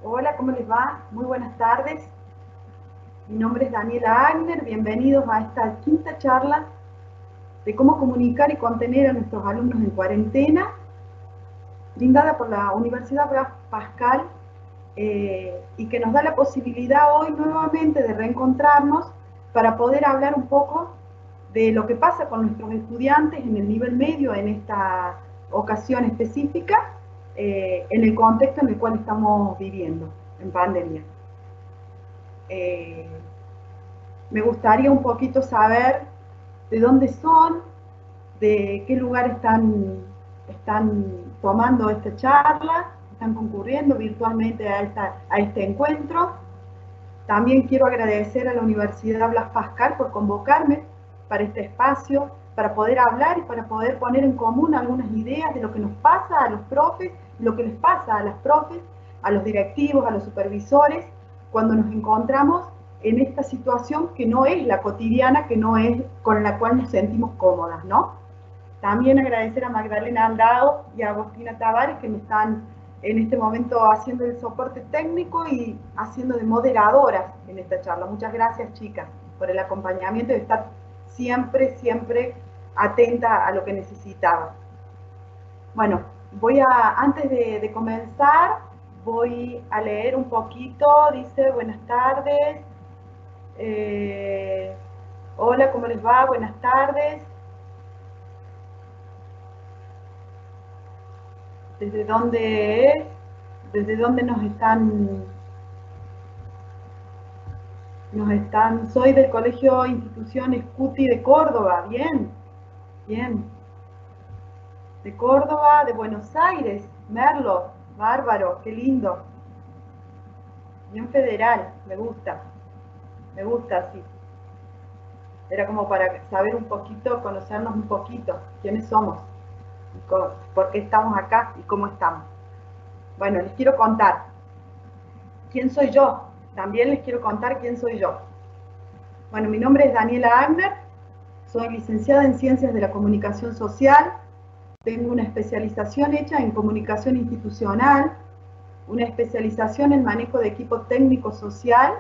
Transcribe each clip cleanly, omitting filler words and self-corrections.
Hola, ¿cómo les va? Muy buenas tardes. Mi nombre es Daniela Agner. Bienvenidos a esta quinta charla de cómo comunicar y contener a nuestros alumnos en cuarentena, brindada por la Universidad Blas Pascal, y que nos da la posibilidad hoy nuevamente de reencontrarnos para poder hablar un poco de lo que pasa con nuestros estudiantes en el nivel medio en esta ocasión específica, en el contexto en el cual estamos viviendo, en pandemia. Eh, Me gustaría un poquito saber de dónde son, de qué lugar están tomando esta charla, están concurriendo virtualmente a este encuentro. También quiero agradecer a la Universidad Blas Pascal por convocarme para este espacio, para poder hablar y para poder poner en común algunas ideas de lo que nos pasa a los profes, lo que les pasa a las profes, a los directivos, a los supervisores, cuando nos encontramos en esta situación que no es la cotidiana, que no es con la cual nos sentimos cómodas, ¿no? También agradecer a Magdalena Aldao y a Agostina Tavares que me están en este momento haciendo el soporte técnico y haciendo de moderadoras en esta charla. Muchas gracias, chicas, por el acompañamiento y estar siempre atenta a lo que necesitaba. Bueno, antes de comenzar, voy a leer un poquito. Dice, buenas tardes. Eh, Hola, ¿cómo les va? Buenas tardes. ¿Desde dónde es? ¿Desde dónde soy del Colegio Institución Escuti de Córdoba? Bien, bien. De Córdoba, de Buenos Aires, Merlo, bárbaro, qué lindo. Bien federal, me gusta así. Era como para saber un poquito, conocernos un poquito, quiénes somos, por qué estamos acá y cómo estamos. Bueno, les quiero contar quién soy yo. También les quiero contar quién soy yo. Bueno, mi nombre es Daniela Agner, soy licenciada en Ciencias de la Comunicación Social, tengo una especialización hecha en Comunicación Institucional, una especialización en Manejo de Equipo Técnico Social.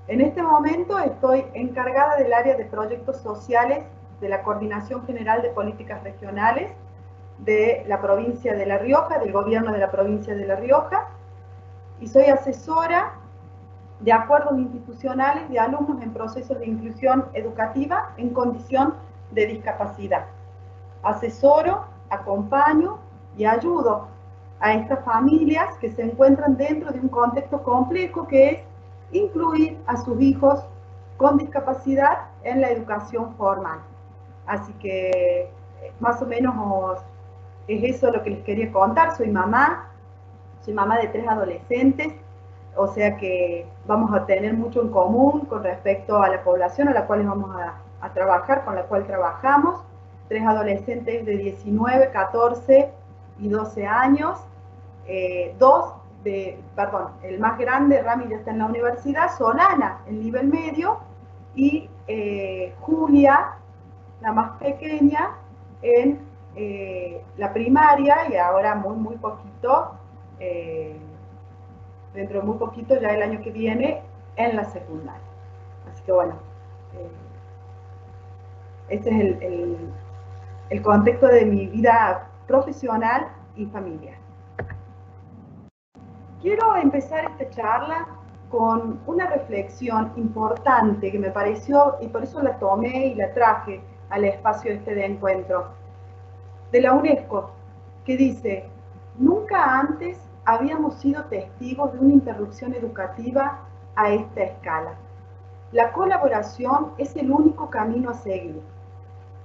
En este momento estoy encargada del área de proyectos sociales de la Coordinación General de Políticas Regionales de la provincia de La Rioja, del gobierno de la provincia de La Rioja, y soy asesora de acuerdos institucionales de alumnos en procesos de inclusión educativa en condición de discapacidad. Asesoro, acompaño y ayudo a estas familias que se encuentran dentro de un contexto complejo que es incluir a sus hijos con discapacidad en la educación formal. Así que más o menos es eso lo que les quería contar. Soy mamá de 3 adolescentes, o sea que vamos a tener mucho en común con respecto a la población a la cual vamos a trabajar, con la cual trabajamos. 3 adolescentes de 19, 14 y 12 años. El más grande, Rami, ya está en la universidad, Solana, en nivel medio, y Julia, la más pequeña, en la primaria y ahora muy poquito, eh, dentro de muy poquito, ya el año que viene, en la secundaria. Así que bueno, este es el contexto de mi vida profesional y familiar. Quiero empezar esta charla con una reflexión importante que me pareció, y por eso la tomé y la traje al espacio este de encuentro, de la UNESCO, que dice: nunca antes habíamos sido testigos de una interrupción educativa a esta escala. La colaboración es el único camino a seguir.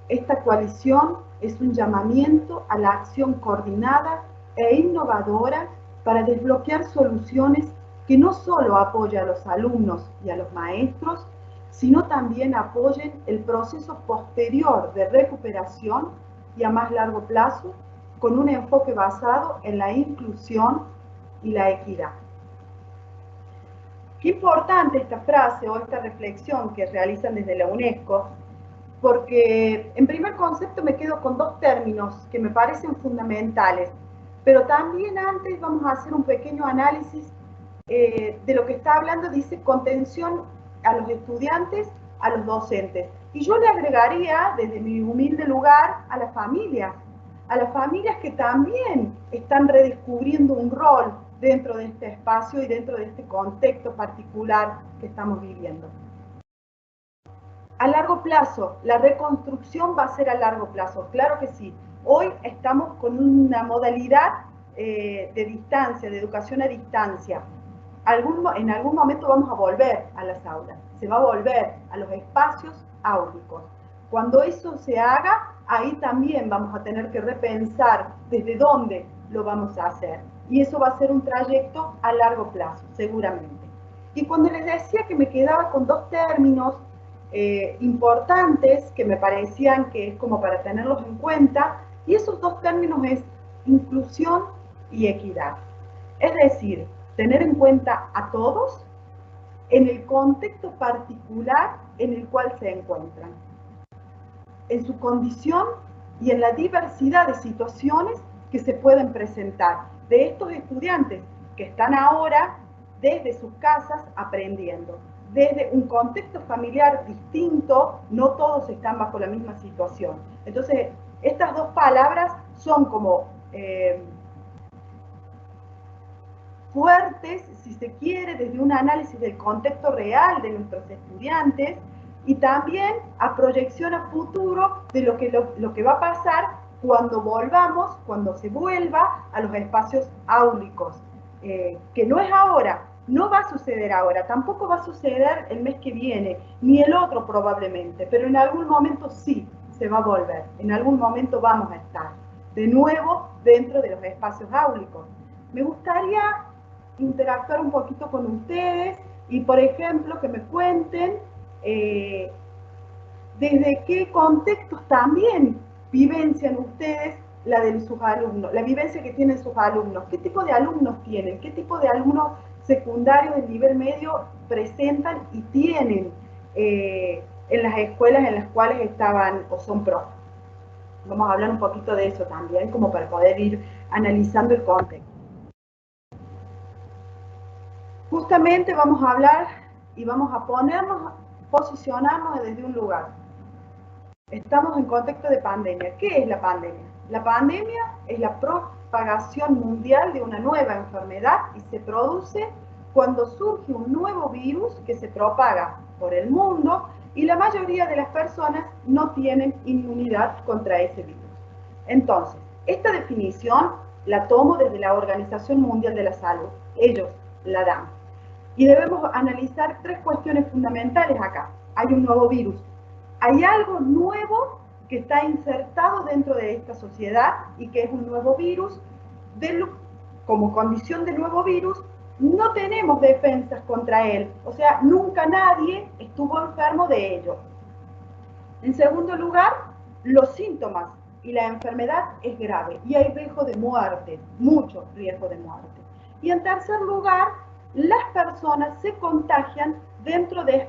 Esta coalición es un llamamiento a la acción coordinada e innovadora para desbloquear soluciones que no solo apoyen a los alumnos y a los maestros, sino también apoyen el proceso posterior de recuperación y a más largo plazo, con un enfoque basado en la inclusión y la equidad. Qué importante esta frase o esta reflexión que realizan desde la UNESCO, porque en primer concepto me quedo con 2 términos que me parecen fundamentales. Pero también antes vamos a hacer un pequeño análisis de lo que está hablando, dice contención a los estudiantes, a los docentes. Y yo le agregaría, desde mi humilde lugar, a las familias que también están redescubriendo un rol dentro de este espacio y dentro de este contexto particular que estamos viviendo. A largo plazo, la reconstrucción va a ser a largo plazo, claro que sí. Hoy estamos con una modalidad de distancia, de educación a distancia. En algún momento vamos a volver a las aulas, se va a volver a los espacios áulicos. Cuando eso se haga, ahí también vamos a tener que repensar desde dónde lo vamos a hacer. Y eso va a ser un trayecto a largo plazo, seguramente. Y cuando les decía que me quedaba con dos términos importantes que me parecían que es como para tenerlos en cuenta, y esos dos términos es inclusión y equidad. Es decir, tener en cuenta a todos en el contexto particular en el cual se encuentran, en su condición y en la diversidad de situaciones que se pueden presentar de estos estudiantes que están ahora desde sus casas aprendiendo, desde un contexto familiar distinto, no todos están bajo la misma situación. Entonces, estas dos palabras son como fuertes, si se quiere, desde un análisis del contexto real de nuestros estudiantes y también a proyección a futuro de lo que va a pasar cuando volvamos, cuando se vuelva a los espacios áulicos, que no es ahora, no va a suceder ahora, tampoco va a suceder el mes que viene, ni el otro probablemente, pero en algún momento sí se va a volver, en algún momento vamos a estar de nuevo dentro de los espacios áulicos. Me gustaría interactuar un poquito con ustedes y, por ejemplo, que me cuenten desde qué contextos también vivencian ustedes la de sus alumnos, la vivencia que tienen sus alumnos, qué tipo de alumnos tienen, qué tipo de alumnos secundarios del nivel medio presentan y tienen en las escuelas en las cuales estaban o son profes. Vamos a hablar un poquito de eso también, como para poder ir analizando el contexto. Justamente vamos a hablar y vamos a posicionarnos desde un lugar. Estamos en contexto de pandemia. ¿Qué es la pandemia? La pandemia es la propagación mundial de una nueva enfermedad y se produce cuando surge un nuevo virus que se propaga por el mundo y la mayoría de las personas no tienen inmunidad contra ese virus. Entonces, esta definición la tomo desde la Organización Mundial de la Salud. Ellos la dan. Y debemos analizar tres cuestiones fundamentales acá. Hay un nuevo virus. Hay algo nuevo que está insertado dentro de esta sociedad y que es un nuevo virus. Como condición del nuevo virus, no tenemos defensas contra él. O sea, nunca nadie estuvo enfermo de ello. En segundo lugar, los síntomas y la enfermedad es grave y hay riesgo de muerte, mucho riesgo de muerte. Y en tercer lugar, las personas se contagian dentro de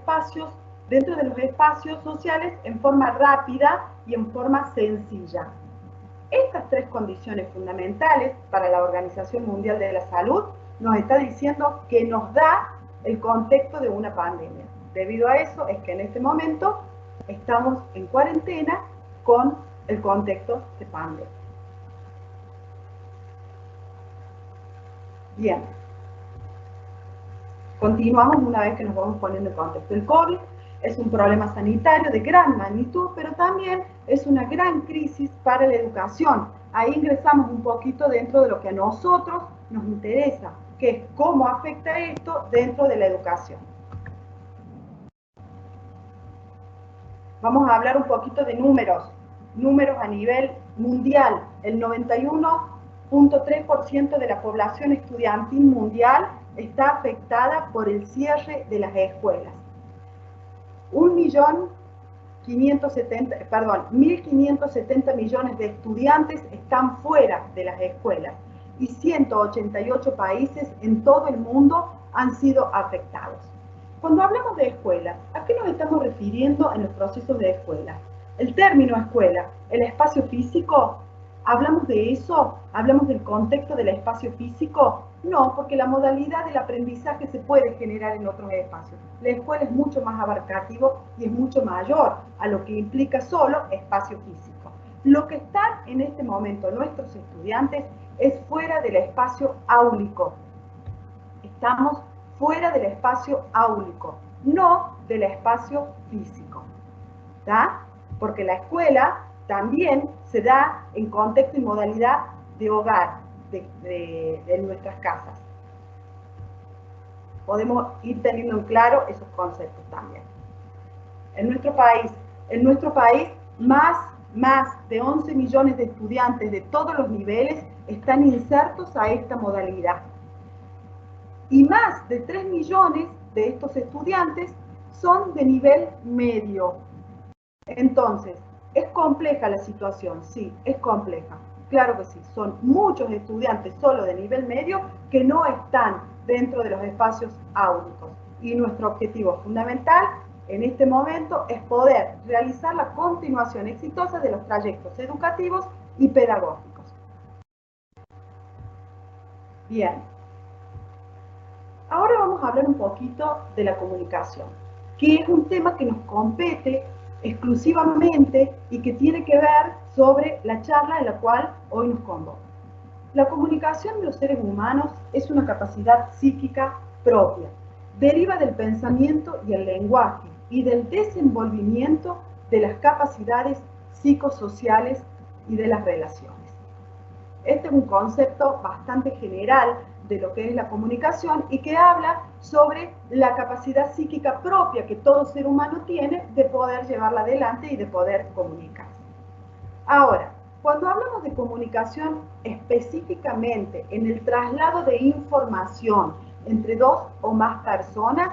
los espacios sociales en forma rápida y en forma sencilla. Estas tres condiciones fundamentales para la Organización Mundial de la Salud nos está diciendo que nos da el contexto de una pandemia. Debido a eso es que en este momento estamos en cuarentena con el contexto de pandemia. Bien. Continuamos una vez que nos vamos poniendo en contexto. El COVID es un problema sanitario de gran magnitud, pero también es una gran crisis para la educación. Ahí ingresamos un poquito dentro de lo que a nosotros nos interesa, que es cómo afecta esto dentro de la educación. Vamos a hablar un poquito de números a nivel mundial. El 91.3% de la población estudiantil mundial está afectada por el cierre de las escuelas. 1.570 millones de estudiantes están fuera de las escuelas y 188 países en todo el mundo han sido afectados. Cuando hablamos de escuelas, ¿a qué nos estamos refiriendo en los procesos de escuela? El término escuela, el espacio físico, hablamos de eso ¿Hablamos del contexto del espacio físico? No, porque la modalidad del aprendizaje se puede generar en otros espacios. La escuela es mucho más abarcativo y es mucho mayor a lo que implica solo espacio físico. Lo que están en este momento nuestros estudiantes es fuera del espacio áulico. Estamos fuera del espacio áulico, no del espacio físico. ¿Está? Porque la escuela también se da en contexto y modalidad de hogar, de nuestras casas. Podemos ir teniendo en claro esos conceptos también. En nuestro país más de 11 millones de estudiantes de todos los niveles están insertos a esta modalidad. Y más de 3 millones de estos estudiantes son de nivel medio. Entonces, ¿es compleja la situación? Sí, es compleja. Claro que sí, son muchos estudiantes solo de nivel medio que no están dentro de los espacios áulicos. Y nuestro objetivo fundamental en este momento es poder realizar la continuación exitosa de los trayectos educativos y pedagógicos. Bien. Ahora vamos a hablar un poquito de la comunicación, que es un tema que nos compete exclusivamente y que tiene que ver sobre la charla en la cual hoy nos convoca. La comunicación de los seres humanos es una capacidad psíquica propia, deriva del pensamiento y el lenguaje y del desenvolvimiento de las capacidades psicosociales y de las relaciones. Este es un concepto bastante general de lo que es la comunicación y que habla sobre la capacidad psíquica propia que todo ser humano tiene de poder llevarla adelante y de poder comunicarse. Ahora, cuando hablamos de comunicación específicamente en el traslado de información entre dos o más personas,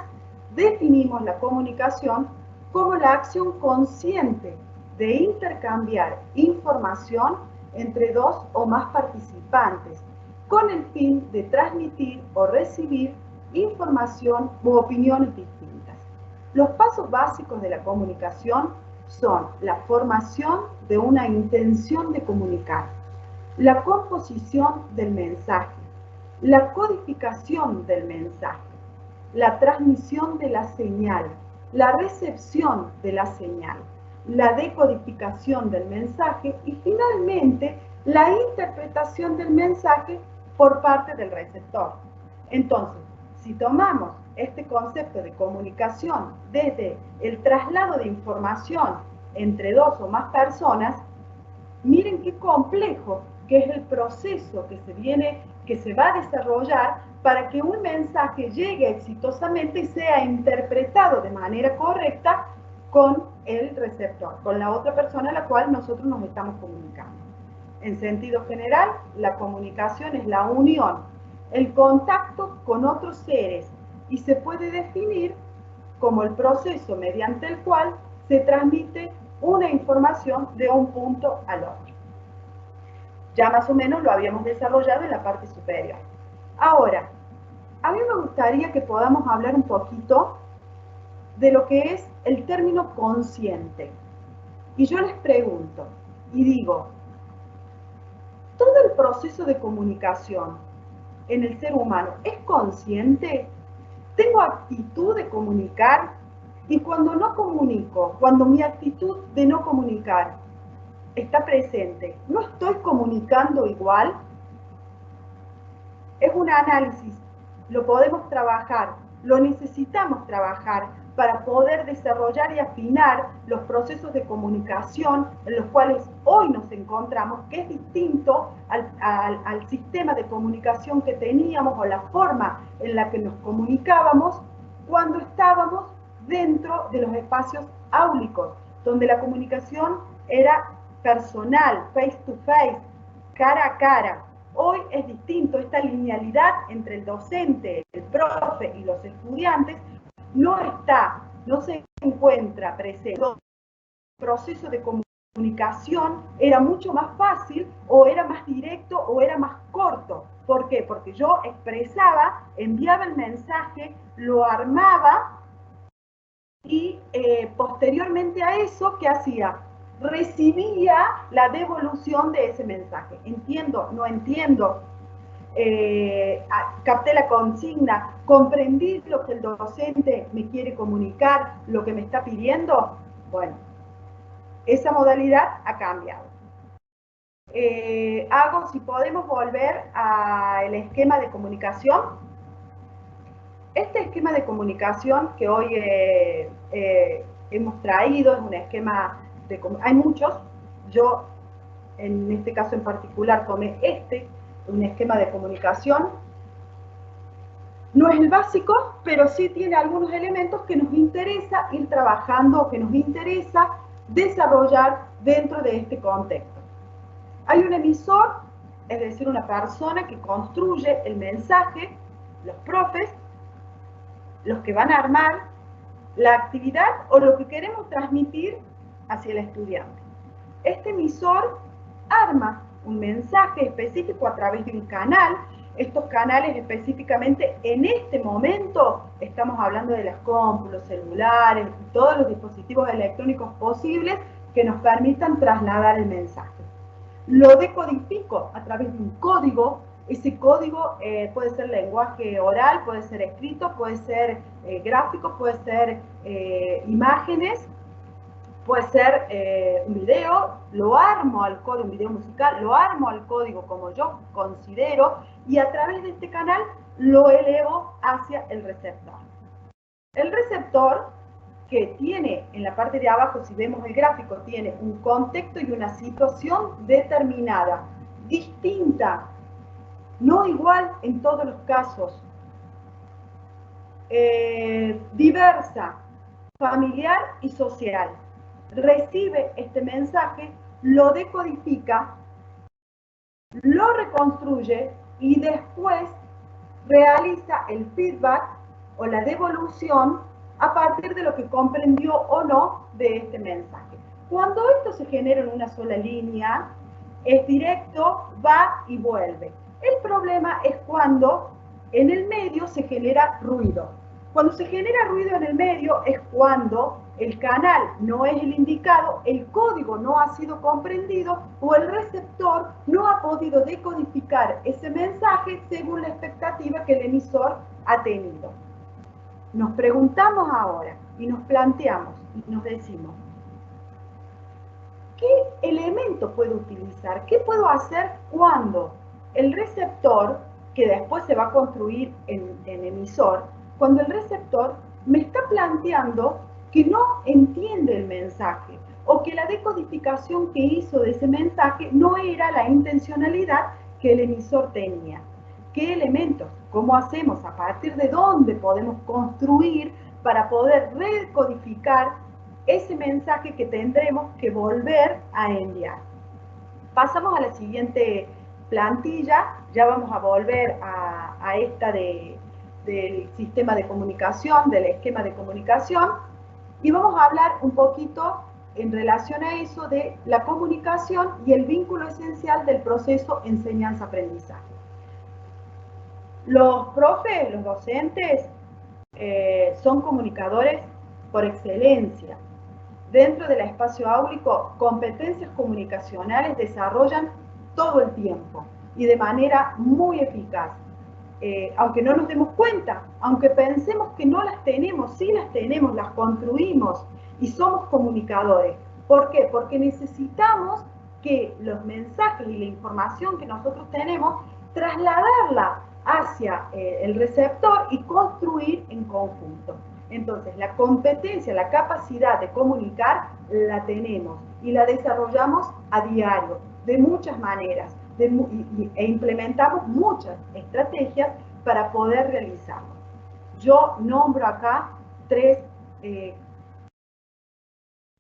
definimos la comunicación como la acción consciente de intercambiar información entre dos o más participantes con el fin de transmitir o recibir información u opiniones distintas. Los pasos básicos de la comunicación son la formación de una intención de comunicar, la composición del mensaje, la codificación del mensaje, la transmisión de la señal, la recepción de la señal, la decodificación del mensaje y finalmente la interpretación del mensaje por parte del receptor. Entonces, si tomamos este concepto de comunicación desde el traslado de información entre dos o más personas, miren qué complejo que es el proceso que se va a desarrollar para que un mensaje llegue exitosamente y sea interpretado de manera correcta con el receptor, con la otra persona a la cual nosotros nos estamos comunicando. En sentido general, la comunicación es la unión, el contacto con otros seres y se puede definir como el proceso mediante el cual se transmite una información de un punto al otro. Ya más o menos lo habíamos desarrollado en la parte superior. Ahora, a mí me gustaría que podamos hablar un poquito de lo que es el término consciente. Y yo les pregunto y digo, ¿todo el proceso de comunicación en el ser humano es consciente? ¿Tengo actitud de comunicar? Y cuando no comunico, cuando mi actitud de no comunicar está presente, ¿no estoy comunicando igual? Es un análisis, lo podemos trabajar, lo necesitamos trabajar para poder desarrollar y afinar los procesos de comunicación en los cuales hoy nos encontramos, que es distinto al sistema de comunicación que teníamos o la forma en la que nos comunicábamos cuando estábamos dentro de los espacios áulicos, donde la comunicación era personal, face to face, cara a cara. Hoy es distinto, esta linealidad entre el docente, el profe y los estudiantes no se encuentra presente. El proceso de comunicación era mucho más fácil o era más directo o era más corto. ¿Por qué? Porque yo expresaba, enviaba el mensaje, lo armaba y posteriormente a eso, ¿qué hacía? recibía la devolución de ese mensaje. Entiendo, no entiendo, capté la consigna, comprendí lo que el docente me quiere comunicar, lo que me está pidiendo. Bueno, esa modalidad ha cambiado. Si podemos volver al esquema de comunicación. Este esquema de comunicación que hoy hemos traído es un esquema de... Hay muchos, yo en este caso en particular tomé un esquema de comunicación. No es el básico, pero sí tiene algunos elementos que nos interesa ir trabajando o que nos interesa desarrollar dentro de este contexto. Hay un emisor, es decir, una persona que construye el mensaje, los profes, los que van a armar la actividad o lo que queremos transmitir hacia el estudiante. Este emisor arma un mensaje específico a través de un canal. Estos canales específicamente en este momento estamos hablando de las compus, los celulares, todos los dispositivos electrónicos posibles que nos permitan trasladar el mensaje. Lo decodifico a través de un código. Ese código puede ser lenguaje oral, puede ser escrito, puede ser gráfico, puede ser imágenes, puede ser un video. Lo armo al código, un video musical, lo armo al código como yo considero y a través de este canal lo elevo hacia el receptor. El receptor, que tiene en la parte de abajo, si vemos el gráfico, tiene un contexto y una situación determinada, distinta, no igual en todos los casos, diversa, familiar y social. Recibe este mensaje, lo decodifica, lo reconstruye y después realiza el feedback o la devolución a partir de lo que comprendió o no de este mensaje. Cuando esto se genera en una sola línea, es directo, va y vuelve. El problema es cuando en el medio se genera ruido. Cuando se genera ruido en el medio es cuando el canal no es el indicado, el código no ha sido comprendido o el receptor no ha podido decodificar ese mensaje según la expectativa que el emisor ha tenido. Nos preguntamos ahora y nos planteamos y nos decimos, ¿qué elemento puedo utilizar? ¿Qué puedo hacer cuando el receptor, que después se va a construir en emisor, cuando el receptor me está planteando que no entiende el mensaje o que la decodificación que hizo de ese mensaje no era la intencionalidad que el emisor tenía? ¿Qué elementos? ¿Cómo hacemos? ¿A partir de dónde podemos construir para poder recodificar ese mensaje que tendremos que volver a enviar? Pasamos a la siguiente plantilla. Ya vamos a volver a esta del sistema de comunicación, del esquema de comunicación, y vamos a hablar un poquito en relación a eso de la comunicación y el vínculo esencial del proceso enseñanza-aprendizaje. Los profes, los docentes, son comunicadores por excelencia. Dentro del espacio áulico, competencias comunicacionales desarrollan todo el tiempo y de manera muy eficaz. Aunque no nos demos cuenta, aunque pensemos que no las tenemos, sí las tenemos, las construimos y somos comunicadores. ¿Por qué? Porque necesitamos que los mensajes y la información que nosotros tenemos, trasladarla hacia el receptor y construir en conjunto. Entonces, la competencia, la capacidad de comunicar, la tenemos y la desarrollamos a diario, de muchas maneras, e implementamos muchas estrategias para poder realizarlo. Yo nombro acá 3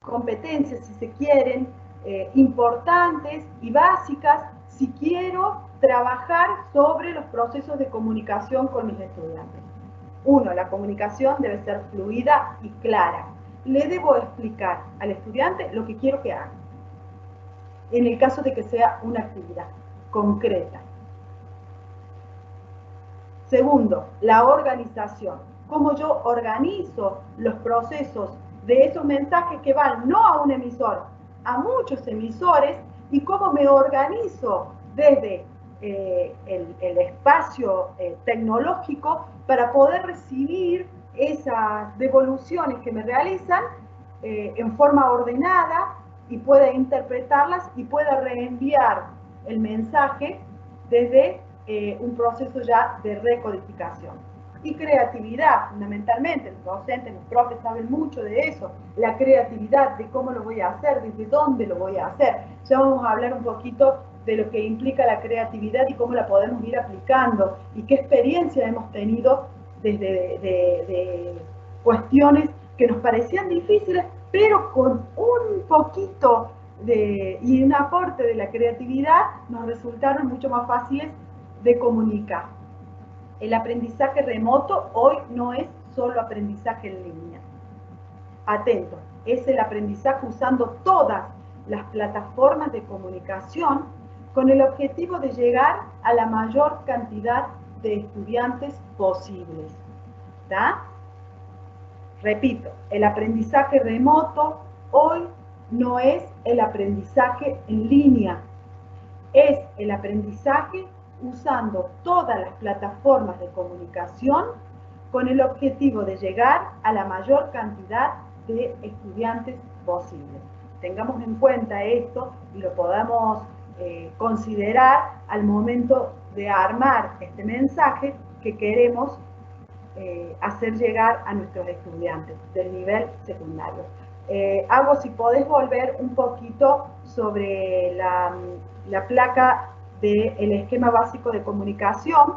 competencias, si se quieren, importantes y básicas si quiero trabajar sobre los procesos de comunicación con mis estudiantes. 1. La comunicación debe ser fluida y clara. Le debo explicar al estudiante lo que quiero que haga, en el caso de que sea una actividad concreta. 2. La organización. Cómo yo organizo los procesos de esos mensajes que van no a un emisor, a muchos emisores y cómo me organizo desde el espacio tecnológico para poder recibir esas devoluciones que me realizan en forma ordenada y pueda interpretarlas y pueda reenviar el mensaje desde un proceso ya de recodificación. Y creatividad, fundamentalmente, los docentes, los profes saben mucho de eso, la creatividad, de cómo lo voy a hacer, desde dónde lo voy a hacer. Ya vamos a hablar un poquito de lo que implica la creatividad y cómo la podemos ir aplicando y qué experiencia hemos tenido desde de cuestiones que nos parecían difíciles, pero con un poquito y un aporte de la creatividad nos resultaron mucho más fáciles de comunicar. El aprendizaje remoto hoy no es solo aprendizaje en línea. Atento, es el aprendizaje usando todas las plataformas de comunicación con el objetivo de llegar a la mayor cantidad de estudiantes posibles. ¿Tá? Repito, el aprendizaje remoto hoy no es el aprendizaje en línea, es el aprendizaje usando todas las plataformas de comunicación con el objetivo de llegar a la mayor cantidad de estudiantes posibles. Tengamos en cuenta esto y lo podamos considerar al momento de armar este mensaje que queremos hacer llegar a nuestros estudiantes del nivel secundario. Hago, si podés volver un poquito sobre la placa del esquema básico de comunicación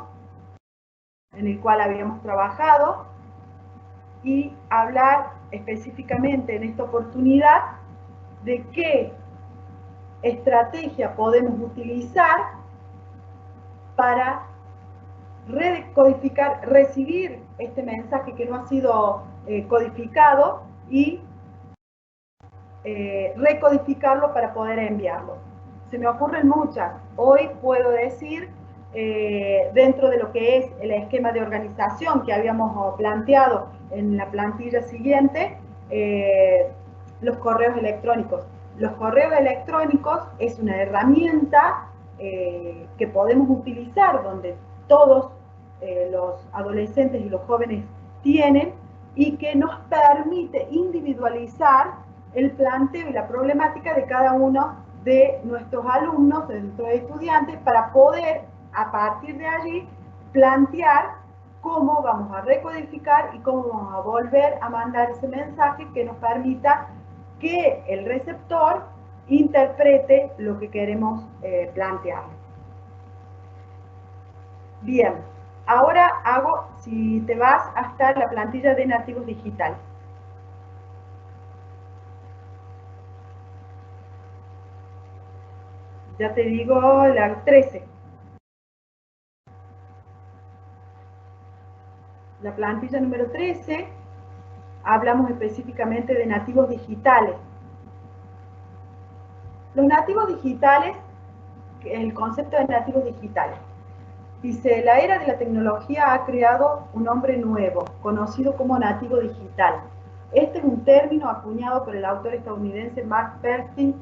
en el cual habíamos trabajado y hablar específicamente en esta oportunidad de qué estrategia podemos utilizar para recodificar, recibir este mensaje que no ha sido codificado y recodificarlo para poder enviarlo. Se me ocurren muchas. Hoy puedo decir, dentro de lo que es el esquema de organización que habíamos planteado en la plantilla siguiente, los correos electrónicos. Los correos electrónicos es una herramienta que podemos utilizar donde todos los adolescentes y los jóvenes tienen y que nos permite individualizar el planteo y la problemática de cada uno de nuestros alumnos, de nuestros estudiantes, para poder a partir de allí plantear cómo vamos a recodificar y cómo vamos a volver a mandar ese mensaje que nos permita que el receptor interprete lo que queremos plantear. Bien, ahora hago, si te vas hasta la plantilla de nativos digitales. Ya te digo la 13. La plantilla número 13, hablamos específicamente de nativos digitales. Los nativos digitales, el concepto de nativos digitales. Dice, la era de la tecnología ha creado un hombre nuevo, conocido como nativo digital. Este es un término acuñado por el autor estadounidense Mark Persin,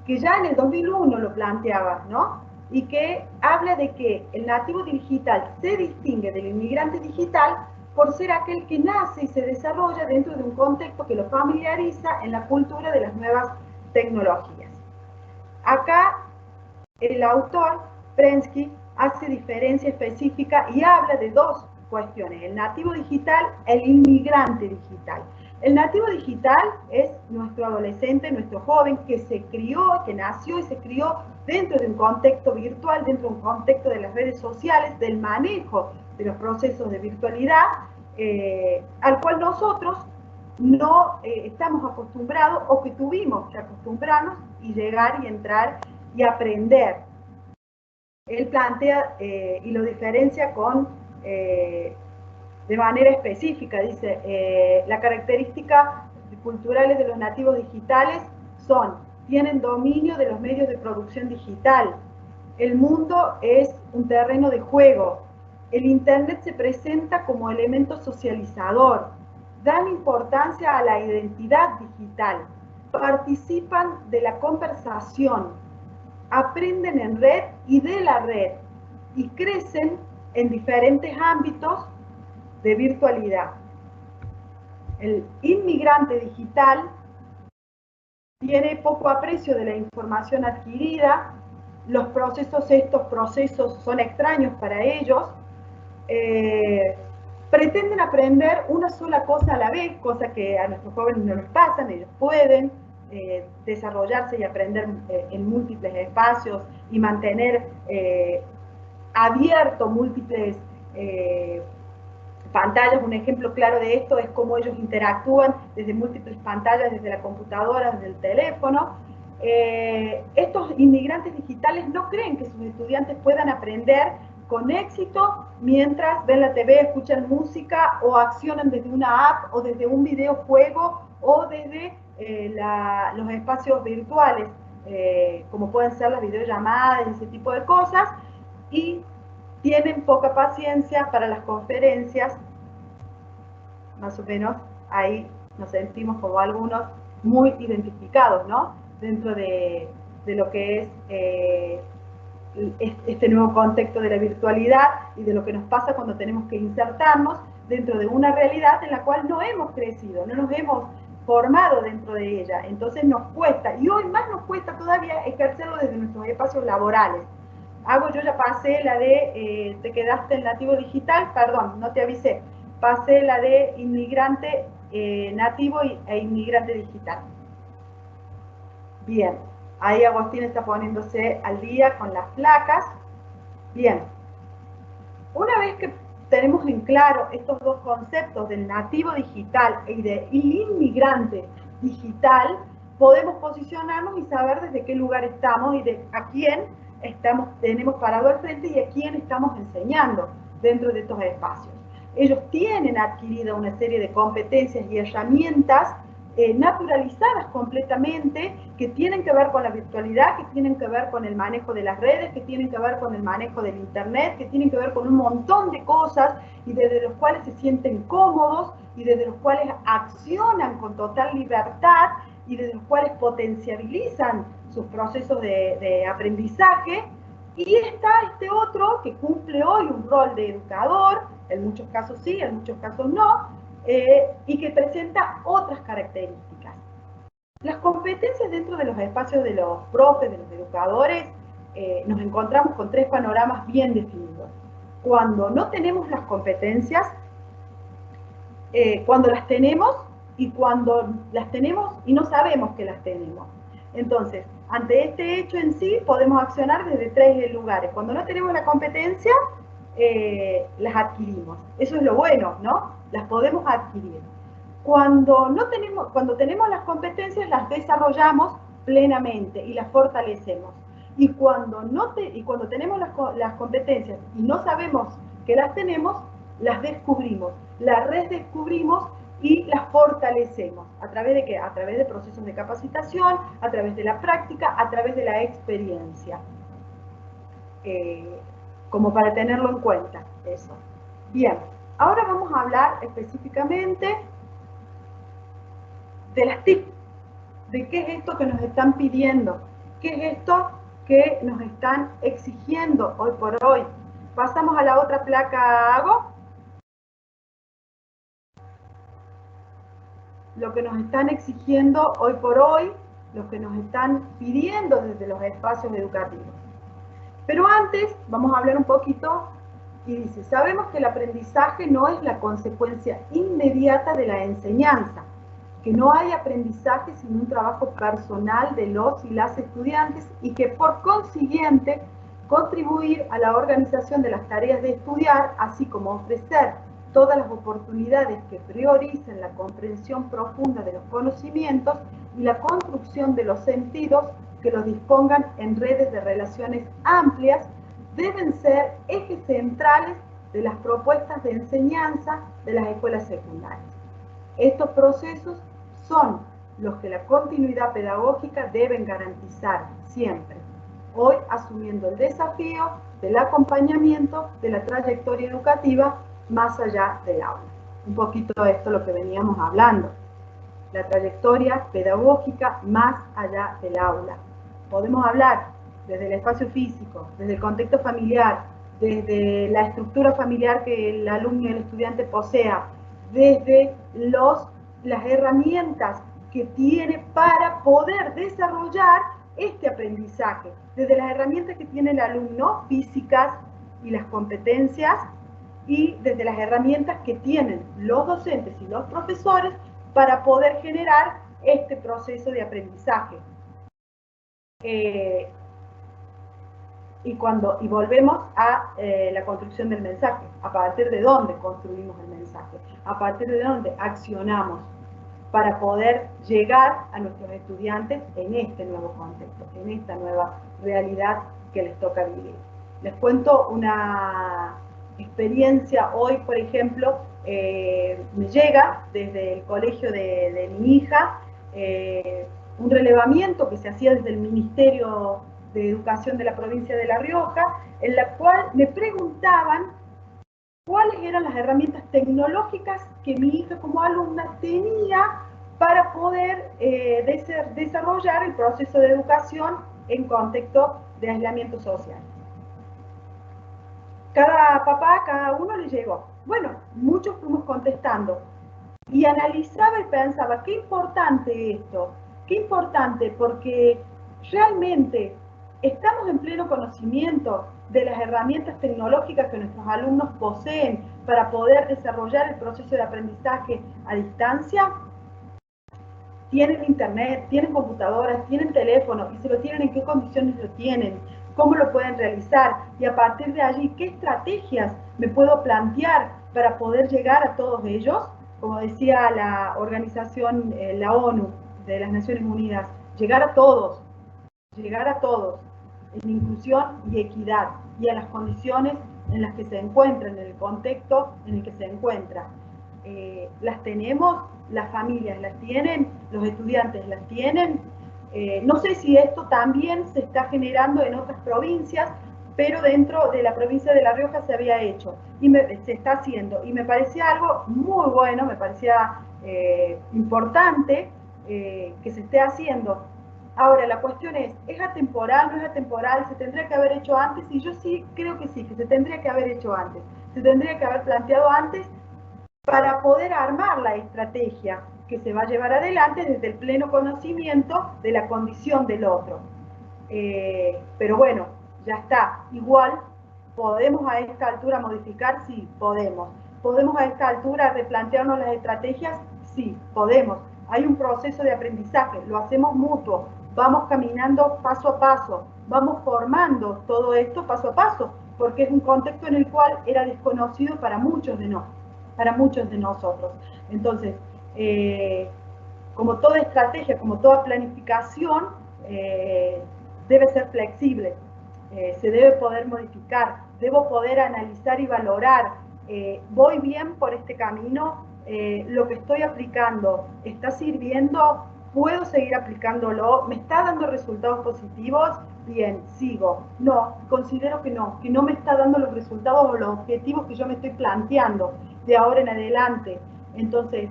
que ya en el 2001 lo planteaba, ¿no? Y que habla de que el nativo digital se distingue del inmigrante digital por ser aquel que nace y se desarrolla dentro de un contexto que lo familiariza en la cultura de las nuevas tecnologías. Acá el autor, Prensky, hace diferencia específica y habla de dos cuestiones, el nativo digital, el inmigrante digital. El nativo digital es nuestro adolescente, nuestro joven que se crió, que nació y se crió dentro de un contexto virtual, dentro de un contexto de las redes sociales, del manejo de los procesos de virtualidad, al cual nosotros no estamos acostumbrados o que tuvimos que acostumbrarnos y llegar y entrar y aprender. Él plantea y lo diferencia con de manera específica, dice, la característica culturales de los nativos digitales tienen dominio de los medios de producción digital, el mundo es un terreno de juego, el internet se presenta como elemento socializador, dan importancia a la identidad digital, participan de la conversación, aprenden en red y de la red, y crecen en diferentes ámbitos de virtualidad. El inmigrante digital tiene poco aprecio de la información adquirida, estos procesos son extraños para ellos, pretenden aprender una sola cosa a la vez, cosa que a nuestros jóvenes no les pasa, ellos pueden desarrollarse y aprender en múltiples espacios y mantener abierto múltiples pantallas. Un ejemplo claro de esto es cómo ellos interactúan desde múltiples pantallas, desde la computadora, desde el teléfono. Estos inmigrantes digitales no creen que sus estudiantes puedan aprender con éxito mientras ven la TV, escuchan música o accionan desde una app o desde un videojuego o desde los espacios virtuales, como pueden ser las videollamadas y ese tipo de cosas, y tienen poca paciencia para las conferencias. Más o menos ahí nos sentimos como algunos muy identificados, ¿no? Dentro de lo que es este nuevo contexto de la virtualidad y de lo que nos pasa cuando tenemos que insertarnos dentro de una realidad en la cual no hemos crecido, no nos hemos formado dentro de ella. Entonces nos cuesta, y hoy más nos cuesta todavía ejercerlo desde nuestros espacios laborales. Yo ya pasé la de, te quedaste en nativo digital, perdón, no te avisé, pasé la de inmigrante nativo e inmigrante digital. Bien, ahí Agustín está poniéndose al día con las placas. Bien, una vez que tenemos en claro estos dos conceptos del nativo digital y del inmigrante digital, podemos posicionarnos y saber desde qué lugar estamos y de a quién tenemos parado al frente y a quién estamos enseñando dentro de estos espacios. Ellos tienen adquirida una serie de competencias y herramientas naturalizadas completamente, que tienen que ver con la virtualidad, que tienen que ver con el manejo de las redes, que tienen que ver con el manejo del internet, que tienen que ver con un montón de cosas, y desde los cuales se sienten cómodos y desde los cuales accionan con total libertad y desde los cuales potencializan sus procesos de aprendizaje. Y está este otro que cumple hoy un rol de educador, en muchos casos sí, en muchos casos no, y que presenta otras características. Las competencias dentro de los espacios de los profes, de los educadores, nos encontramos con tres panoramas bien definidos. Cuando no tenemos las competencias, cuando las tenemos y cuando las tenemos y no sabemos que las tenemos. Entonces, ante este hecho en sí, podemos accionar desde tres lugares. Cuando no tenemos la competencia, las adquirimos. Eso es lo bueno, ¿no? Las podemos adquirir. Cuando tenemos las competencias, las desarrollamos plenamente y las fortalecemos. Y cuando tenemos las competencias y no sabemos que las tenemos, las descubrimos, las redescubrimos y las fortalecemos. ¿A través de qué? A través de procesos de capacitación, a través de la práctica, a través de la experiencia. Como para tenerlo en cuenta, eso. Bien, ahora vamos a hablar específicamente de las TIC, de qué es esto que nos están pidiendo, qué es esto que nos están exigiendo hoy por hoy. Pasamos a la otra placa, hago. Lo que nos están exigiendo hoy por hoy, lo que nos están pidiendo desde los espacios educativos. Pero antes vamos a hablar un poquito, y dice, sabemos que el aprendizaje no es la consecuencia inmediata de la enseñanza, que no hay aprendizaje sin un trabajo personal de los y las estudiantes y que por consiguiente contribuir a la organización de las tareas de estudiar, así como ofrecer todas las oportunidades que prioricen la comprensión profunda de los conocimientos y la construcción de los sentidos que los dispongan en redes de relaciones amplias, deben ser ejes centrales de las propuestas de enseñanza de las escuelas secundarias. Estos procesos son los que la continuidad pedagógica deben garantizar siempre, hoy asumiendo el desafío del acompañamiento de la trayectoria educativa más allá del aula. Un poquito de esto lo que veníamos hablando. la trayectoria pedagógica más allá del aula. Podemos hablar desde el espacio físico, desde el contexto familiar, desde la estructura familiar que el alumno y el estudiante posea, desde las herramientas que tiene para poder desarrollar este aprendizaje, desde las herramientas que tiene el alumno, físicas y las competencias, y desde las herramientas que tienen los docentes y los profesores para poder generar este proceso de aprendizaje. Y volvemos a la construcción del mensaje. ¿A partir de dónde construimos el mensaje? A partir de dónde accionamos para poder llegar a nuestros estudiantes en este nuevo contexto, en esta nueva realidad que les toca vivir. Les cuento una experiencia hoy, por ejemplo, me llega desde el colegio de mi hija un relevamiento que se hacía desde el Ministerio de Educación de la provincia de La Rioja, en la cual me preguntaban cuáles eran las herramientas tecnológicas que mi hija como alumna tenía para poder desarrollar el proceso de educación en contexto de aislamiento social. Cada papá, cada uno le llegó. Bueno, muchos fuimos contestando. Y analizaba y pensaba, qué importante esto, qué importante, porque realmente estamos en pleno conocimiento de las herramientas tecnológicas que nuestros alumnos poseen para poder desarrollar el proceso de aprendizaje a distancia. Tienen internet, tienen computadoras, tienen teléfono, y si lo tienen, ¿en qué condiciones lo tienen? ¿Cómo lo pueden realizar? Y a partir de allí, ¿qué estrategias me puedo plantear para poder llegar a todos ellos? Como decía la organización, la ONU de las Naciones Unidas, llegar a todos en inclusión y equidad, y a las condiciones en las que se encuentran, en el contexto en el que se encuentra. Las tenemos, las familias las tienen, los estudiantes las tienen. No sé si esto también se está generando en otras provincias, pero dentro de la provincia de La Rioja se había hecho y se está haciendo. Y me parecía algo muy bueno, me parecía importante que se esté haciendo. Ahora, la cuestión ¿es atemporal, no es atemporal? ¿Se tendría que haber hecho antes? Y yo sí creo que sí, que se tendría que haber hecho antes. Se tendría que haber planteado antes para poder armar la estrategia que se va a llevar adelante desde el pleno conocimiento de la condición del otro. Pero bueno, ya está. Igual, ¿podemos a esta altura modificar? Sí, podemos. ¿Podemos a esta altura replantearnos las estrategias? Sí, podemos. Hay un proceso de aprendizaje, lo hacemos mutuo, vamos caminando paso a paso, vamos formando todo esto paso a paso, porque es un contexto en el cual era desconocido para muchos de nosotros. Entonces, como toda estrategia, como toda planificación, debe ser flexible, se debe poder modificar, debo poder analizar y valorar, voy bien por este camino, lo que estoy aplicando está sirviendo, puedo seguir aplicándolo, me está dando resultados positivos, bien, sigo. No, considero que no me está dando los resultados o los objetivos que yo me estoy planteando de ahora en adelante. Entonces,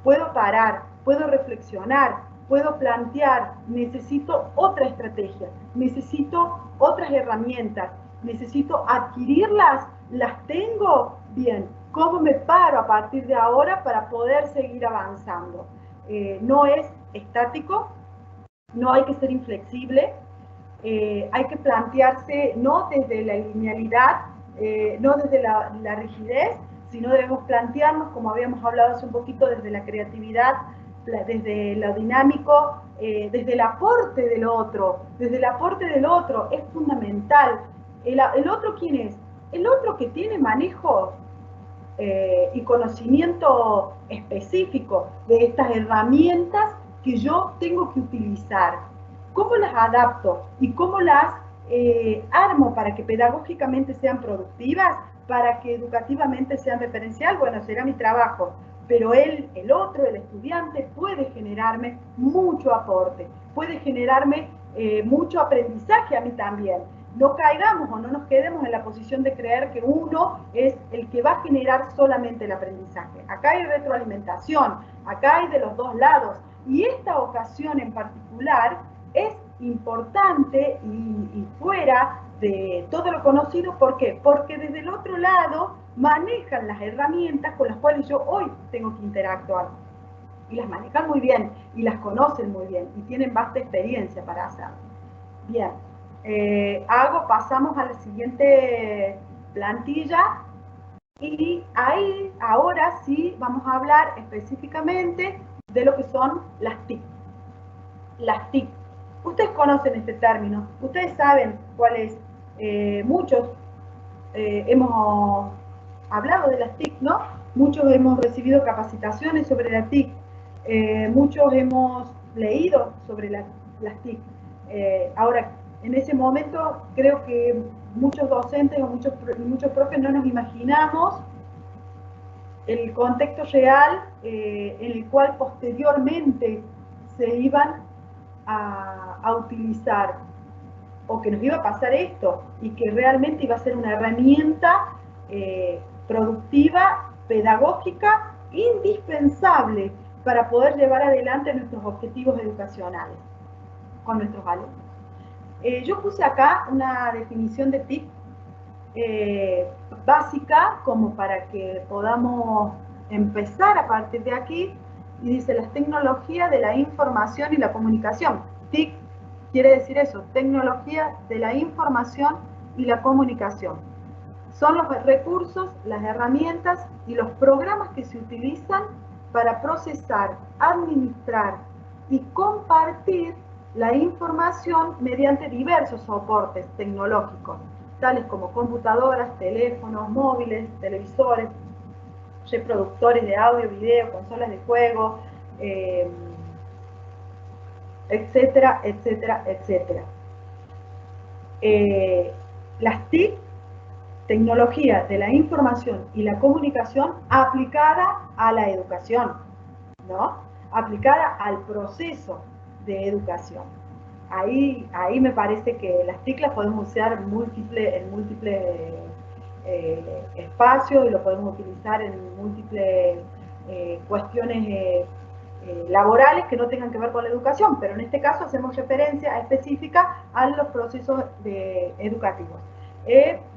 puedo parar, puedo reflexionar, puedo plantear, necesito otra estrategia, necesito otras herramientas, necesito adquirirlas, las tengo, bien, ¿cómo me paro a partir de ahora para poder seguir avanzando? No es estático, no hay que ser inflexible, hay que plantearse no desde la linealidad, no desde la rigidez, sino debemos plantearnos, como habíamos hablado hace un poquito, desde la creatividad, desde lo dinámico, desde el aporte del otro. Desde el aporte del otro es fundamental. ¿El otro quién es? El otro que tiene manejo y conocimiento específico de estas herramientas que yo tengo que utilizar. ¿Cómo las adapto y cómo las armo para que pedagógicamente sean productivas, para que educativamente sean referencial? Bueno, será mi trabajo, pero el otro, el estudiante, puede generarme mucho aporte, puede generarme mucho aprendizaje a mí también. no caigamos o no nos quedemos en la posición de creer que uno es el que va a generar solamente el aprendizaje. Acá hay retroalimentación, acá hay de los dos lados. Y esta ocasión en particular es importante y fuera de todo lo conocido. ¿Por qué? Porque desde el otro lado manejan las herramientas con las cuales yo hoy tengo que interactuar. Y las manejan muy bien, y las conocen muy bien, y tienen vasta experiencia para hacerlo. Bien, pasamos a la siguiente plantilla, y ahí ahora sí vamos a hablar específicamente de lo que son las TIC. Las TIC. Ustedes conocen este término, ustedes saben cuál es. Muchos hemos hablado de las TIC, ¿no? Muchos hemos recibido capacitaciones sobre la TIC, muchos hemos leído sobre las TIC. Ahora, en ese momento creo que muchos docentes o muchos profes no nos imaginamos el contexto real en el cual posteriormente se iban a utilizar, o que nos iba a pasar esto, y que realmente iba a ser una herramienta productiva, pedagógica, indispensable para poder llevar adelante nuestros objetivos educacionales con nuestros alumnos. Yo puse acá una definición de TIC básica, como para que podamos empezar a partir de aquí, y dice: las tecnologías de la información y la comunicación. TIC quiere decir eso, tecnología de la información y la comunicación. Son los recursos, las herramientas y los programas que se utilizan para procesar, administrar y compartir la información mediante diversos soportes tecnológicos, tales como computadoras, teléfonos, móviles, televisores, reproductores de audio, video, consolas de juego, etcétera, etcétera, etcétera. Las TIC, tecnología de la información y la comunicación aplicada a la educación, ¿no? Aplicada al proceso de educación. Ahí me parece que las TIC las podemos usar en múltiples espacios, y lo podemos utilizar en múltiples cuestiones laborales que no tengan que ver con la educación, pero en este caso hacemos referencia específica a los procesos educativos.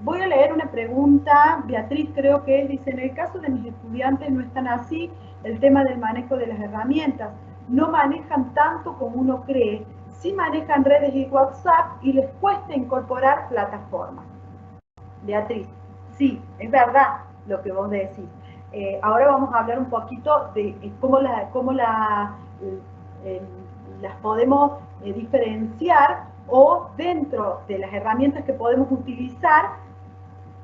Voy a leer una pregunta, Beatriz creo que es, dice: en el caso de mis estudiantes no están así, el tema del manejo de las herramientas, no manejan tanto como uno cree, sí manejan redes y WhatsApp y les cuesta incorporar plataformas. Beatriz, sí, es verdad lo que vos decís. Ahora vamos a hablar un poquito de cómo las podemos diferenciar, o dentro de las herramientas que podemos utilizar,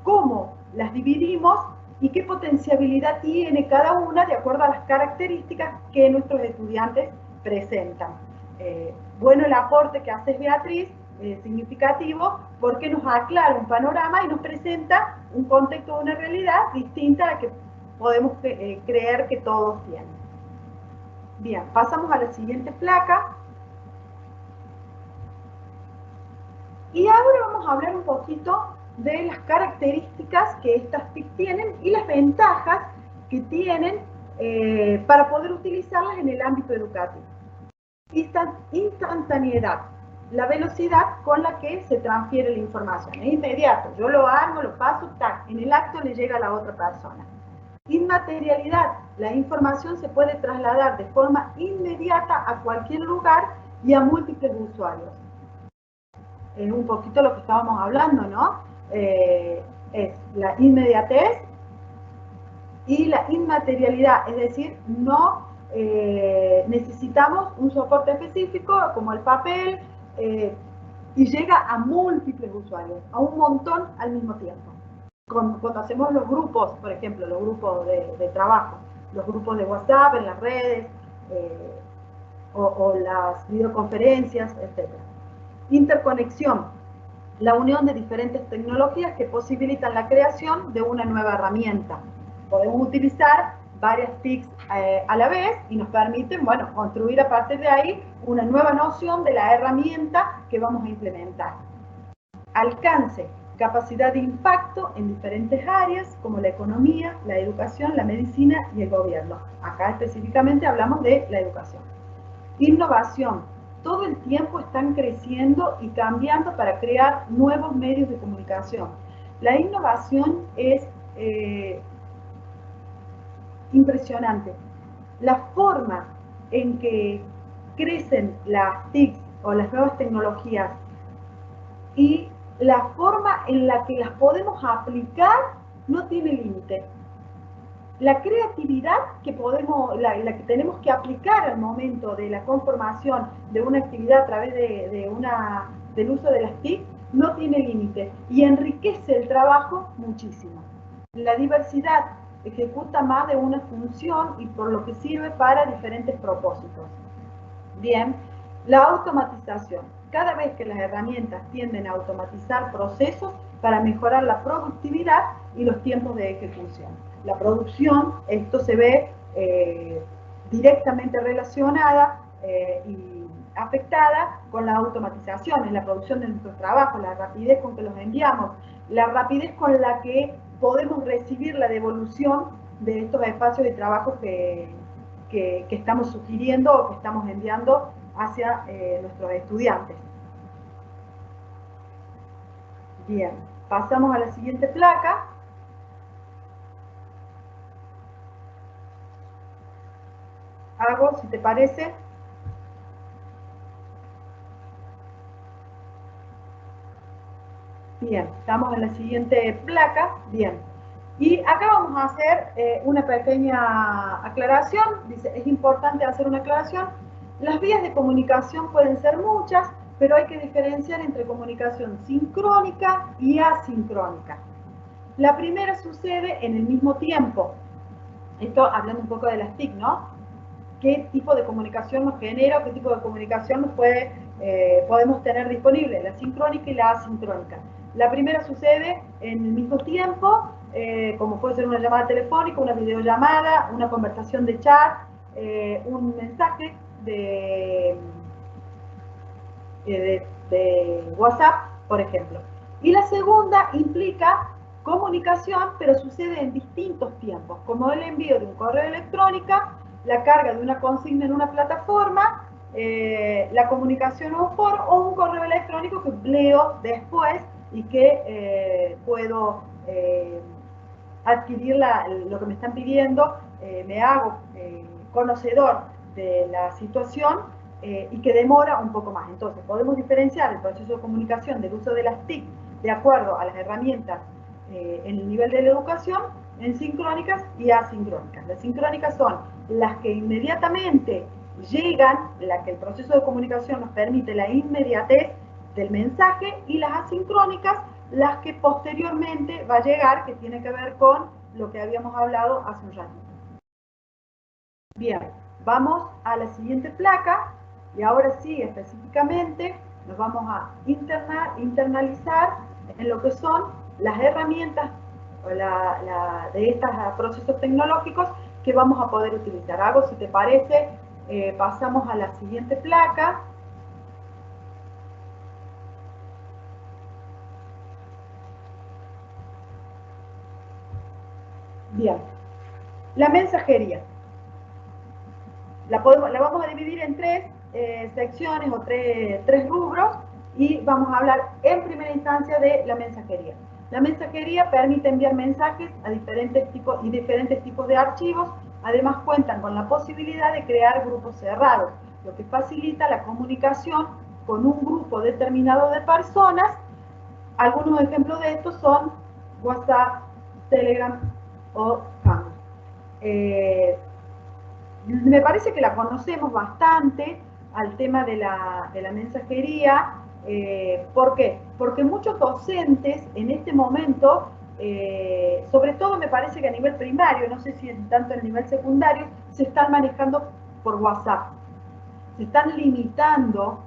cómo las dividimos y qué potencialidad tiene cada una de acuerdo a las características que nuestros estudiantes presentan. Bueno el aporte que haces, Beatriz, significativo, porque nos aclara un panorama y nos presenta un contexto de una realidad distinta a la que podemos creer que todos tienen. Bien, pasamos a la siguiente placa. Y ahora vamos a hablar un poquito de las características que estas TIC tienen y las ventajas que tienen para poder utilizarlas en el ámbito educativo. Instantaneidad, la velocidad con la que se transfiere la información. Es inmediato, yo lo armo, lo paso, tac, en el acto le llega a la otra persona. Inmaterialidad, la información se puede trasladar de forma inmediata a cualquier lugar y a múltiples usuarios. Es un poquito lo que estábamos hablando, ¿no? Es la inmediatez y la inmaterialidad, es decir, no necesitamos un soporte específico como el papel, y llega a múltiples usuarios, a un montón al mismo tiempo. Cuando hacemos los grupos, por ejemplo, los grupos de trabajo, los grupos de WhatsApp en las redes, o las videoconferencias, etc. Interconexión, la unión de diferentes tecnologías que posibilitan la creación de una nueva herramienta. Podemos utilizar varias TICs a la vez y nos permiten, bueno, construir a partir de ahí una nueva noción de la herramienta que vamos a implementar. alcance, capacidad de impacto en diferentes áreas como la economía, la educación, la medicina y el gobierno. Acá específicamente hablamos de la educación. Innovación. Todo el tiempo están creciendo y cambiando para crear nuevos medios de comunicación. La innovación es impresionante. La forma en que crecen las TIC o las nuevas tecnologías y la forma en la que las podemos aplicar no tiene límite. La creatividad que la que tenemos que aplicar al momento de la conformación de una actividad a través del uso de las TIC no tiene límite y enriquece el trabajo muchísimo. La diversidad ejecuta más de una función y por lo que sirve para diferentes propósitos. Bien, la automatización. Cada vez que las herramientas tienden a automatizar procesos para mejorar la productividad y los tiempos de ejecución. La producción, esto se ve directamente relacionada y afectada con la automatización en la producción de nuestros trabajos, la rapidez con que los enviamos, la rapidez con la que podemos recibir la devolución de estos espacios de trabajo que estamos sugiriendo o que estamos enviando hacia nuestros estudiantes. Bien, pasamos a la siguiente placa. Hago, si te parece, bien, estamos en la siguiente placa, bien. Y acá vamos a hacer una pequeña aclaración, dice, es importante hacer una aclaración. Las vías de comunicación pueden ser muchas, pero hay que diferenciar entre comunicación sincrónica y asincrónica. La primera sucede en el mismo tiempo. Esto hablando un poco de las TIC, ¿no? ¿Qué tipo de comunicación nos genera o qué tipo de comunicación nos podemos tener disponible? La sincrónica y la asincrónica. La primera sucede en el mismo tiempo, como puede ser una llamada telefónica, una videollamada, una conversación de chat, un mensaje de WhatsApp, por ejemplo. Y la segunda implica comunicación, pero sucede en distintos tiempos, como el envío de un correo electrónico, la carga de una consigna en una plataforma, la comunicación a un foro o un correo electrónico que leo después y que puedo adquirir lo que me están pidiendo, me hago conocedor de la situación y que demora un poco más. Entonces, podemos diferenciar el proceso de comunicación del uso de las TIC de acuerdo a las herramientas en el nivel de la educación, en sincrónicas y asincrónicas. Las sincrónicas son las que inmediatamente llegan, la que el proceso de comunicación nos permite la inmediatez del mensaje, y las asincrónicas, las que posteriormente va a llegar, que tiene que ver con lo que habíamos hablado hace un ratito. Bien, vamos a la siguiente placa, y ahora sí, específicamente, nos vamos a internalizar en lo que son las herramientas de estos procesos tecnológicos que vamos a poder utilizar. Hago, si te parece, pasamos a la siguiente placa. Bien, la mensajería. La vamos a dividir en tres secciones o tres rubros, y vamos a hablar en primera instancia de la mensajería. La mensajería permite enviar mensajes a diferentes tipos de archivos. Además, cuentan con la posibilidad de crear grupos cerrados, lo que facilita la comunicación con un grupo determinado de personas. Algunos ejemplos de estos son WhatsApp, Telegram o Hangouts. Me parece que la conocemos bastante al tema de la mensajería. ¿Por qué? Porque muchos docentes en este momento, sobre todo me parece que a nivel primario, no sé si tanto en nivel secundario, se están manejando por WhatsApp. Se están limitando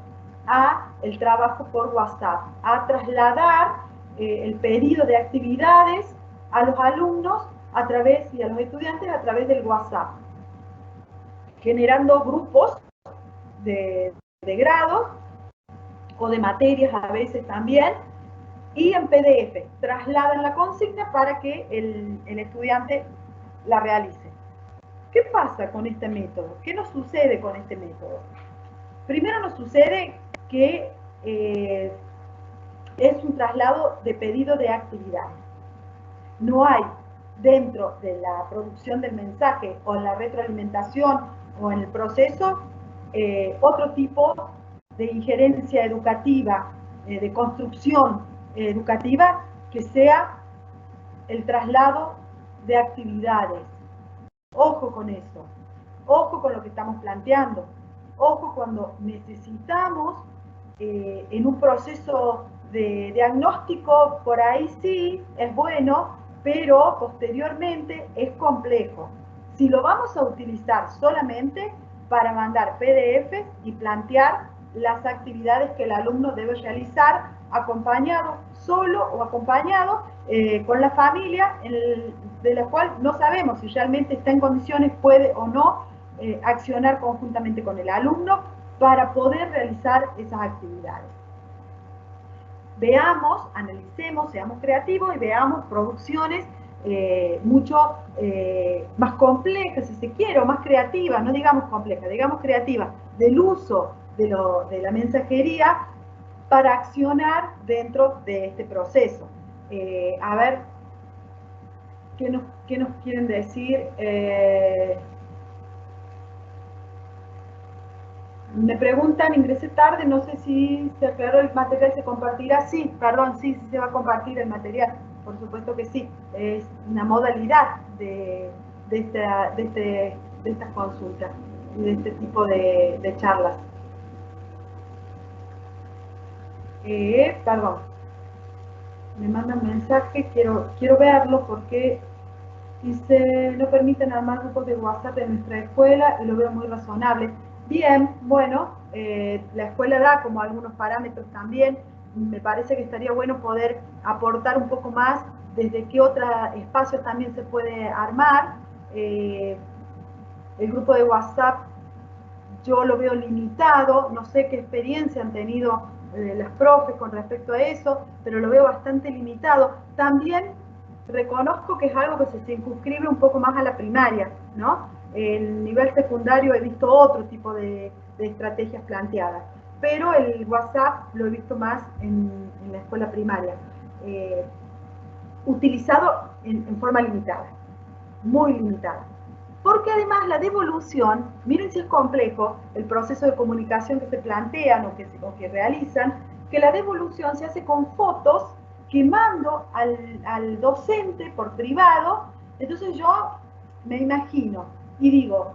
a el trabajo por WhatsApp, a trasladar el pedido de actividades a los alumnos y a los estudiantes a través del WhatsApp, generando grupos de grados o de materias a veces también, y en PDF trasladan la consigna para que el estudiante la realice. ¿Qué pasa con este método? ¿Qué nos sucede con este método? Primero nos sucede que es un traslado de pedido de actividades. No hay dentro de la producción del mensaje o en la retroalimentación o en el proceso otro tipo de injerencia educativa, de construcción educativa que sea el traslado de actividades. Ojo con eso, ojo con lo que estamos planteando, ojo cuando necesitamos en un proceso de diagnóstico, por ahí sí es bueno, pero posteriormente es complejo. Si lo vamos a utilizar solamente para mandar PDF y plantear las actividades que el alumno debe realizar acompañado, solo o acompañado con la familia, de la cual no sabemos si realmente está en condiciones, puede o no accionar conjuntamente con el alumno para poder realizar esas actividades. Veamos, analicemos, seamos creativos y veamos producciones mucho más complejas, si se quiere, o más creativas, no digamos complejas, digamos creativas, del uso de la mensajería para accionar dentro de este proceso. A ver, ¿qué nos quieren decir? Me preguntan, ingresé tarde, no sé si se aclaró el material, ¿se compartirá? Sí, perdón, sí, sí se va a compartir el material, por supuesto que sí. Es una modalidad de estas consultas, de este tipo de charlas. Perdón, me mandan un mensaje, quiero verlo porque dice, no permiten armar grupos de WhatsApp de nuestra escuela y lo veo muy razonable. Bien, bueno, la escuela da como algunos parámetros también. Me parece que estaría bueno poder aportar un poco más desde qué otros espacios también se puede armar. El grupo de WhatsApp yo lo veo limitado, no sé qué experiencia han tenido los profes con respecto a eso, pero lo veo bastante limitado. También reconozco que es algo que se circunscribe un poco más a la primaria, ¿no? El nivel secundario he visto otro tipo de estrategias planteadas, pero el WhatsApp lo he visto más en la escuela primaria, utilizado en forma limitada, muy limitada. Porque además la devolución, miren si es complejo el proceso de comunicación que se plantean o que realizan, que la devolución se hace con fotos que mando al docente por privado. Entonces yo me imagino y digo,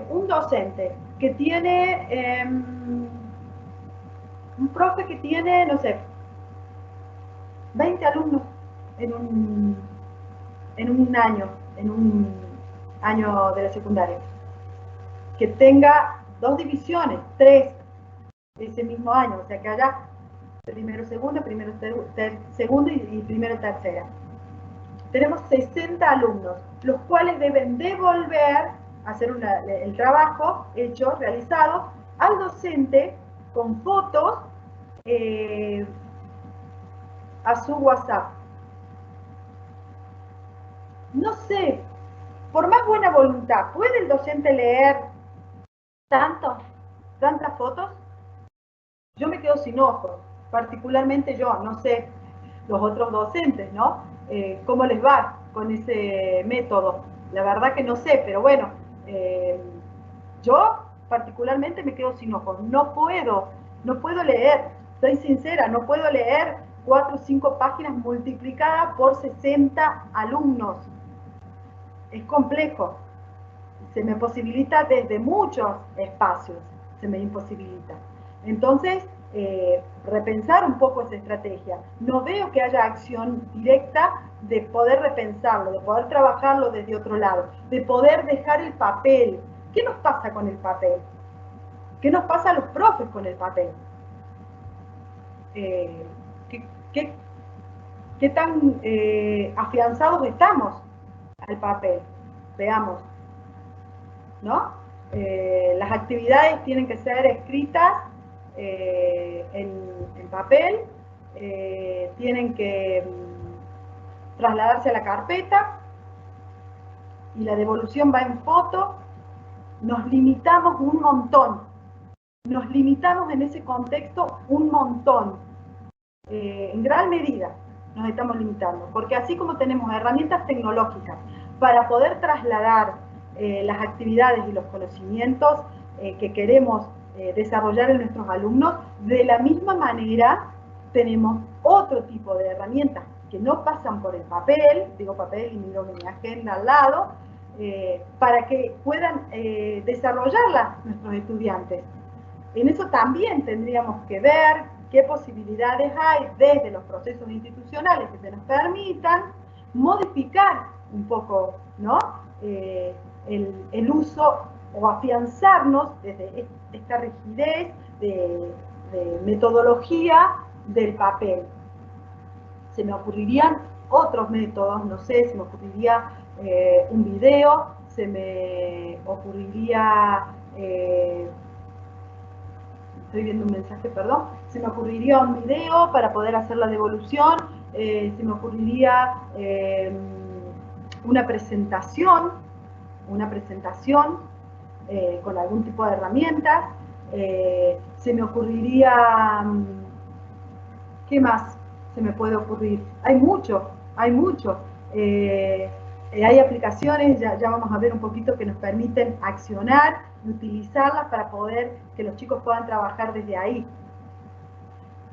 un docente que tiene, un profe que tiene, no sé, 20 alumnos en un, en un año de la secundaria, que tenga dos divisiones, tres, ese mismo año, o sea que haya primero segundo, segundo y primero tercera. Tenemos 60 alumnos, los cuales deben devolver, hacer el trabajo hecho, realizado, al docente con fotos a su WhatsApp. No sé, por más buena voluntad, ¿puede el docente leer tantas fotos? Yo me quedo sin ojos, particularmente yo, no sé los otros docentes, ¿no? ¿Cómo les va con ese método? La verdad que no sé, pero bueno, yo particularmente me quedo sin ojos, no puedo leer, soy sincera, no puedo leer 4 o 5 páginas multiplicadas por 60 alumnos, es complejo, se me posibilita desde muchos espacios, se me imposibilita. Entonces, repensar un poco esa estrategia. No veo que haya acción directa de poder repensarlo, de poder trabajarlo desde otro lado, de poder dejar el papel. ¿Qué nos pasa con el papel? ¿Qué nos pasa a los profes con el papel? Eh, ¿qué, qué, ¿Qué tan afianzados estamos al papel? Veamos, ¿no? Las actividades tienen que ser escritas en papel, tienen que trasladarse a la carpeta y la devolución va en foto. Nos limitamos un montón, nos limitamos en ese contexto un montón, en gran medida nos estamos limitando, porque así como tenemos herramientas tecnológicas para poder trasladar las actividades y los conocimientos que queremos desarrollar en nuestros alumnos, de la misma manera tenemos otro tipo de herramientas que no pasan por el papel, digo papel y miro mi agenda al lado, para que puedan desarrollarlas nuestros estudiantes. En eso también tendríamos que ver qué posibilidades hay desde los procesos institucionales que se nos permitan modificar un poco, ¿no? El uso o afianzarnos desde esta rigidez de metodología del papel. Se me ocurrirían otros métodos, no sé, se me ocurriría un video, se me ocurriría, estoy viendo un mensaje, perdón, se me ocurriría un video para poder hacer la devolución, se me ocurriría una presentación con algún tipo de herramientas, se me ocurriría, ¿qué más se me puede ocurrir? Hay mucho. Hay aplicaciones, ya vamos a ver un poquito, que nos permiten accionar y utilizarlas para poder que los chicos puedan trabajar desde ahí.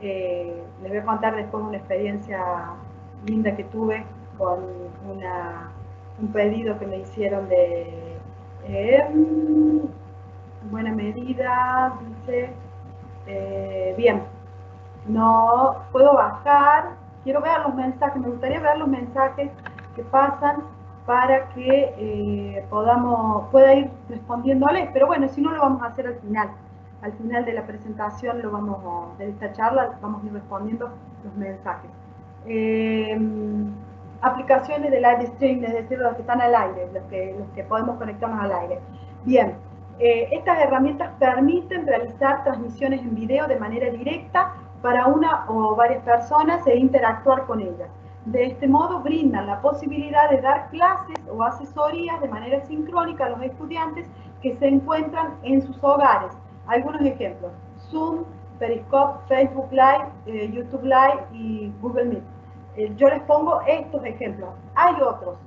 Les voy a contar después una experiencia linda que tuve con un pedido que me hicieron de buena medida, dice, bien, no puedo bajar, quiero ver los mensajes, me gustaría ver los mensajes que pasan para que pueda ir respondiéndoles, pero bueno, si no lo vamos a hacer al final de la presentación, de esta charla, vamos a ir respondiendo los mensajes. Aplicaciones de live stream, es decir, los que están al aire, los que podemos conectarnos al aire. Bien, estas herramientas permiten realizar transmisiones en video de manera directa para una o varias personas e interactuar con ellas. De este modo brindan la posibilidad de dar clases o asesorías de manera sincrónica a los estudiantes que se encuentran en sus hogares. Algunos ejemplos: Zoom, Periscope, Facebook Live, YouTube Live y Google Meet. Yo les pongo estos ejemplos. Hay otros,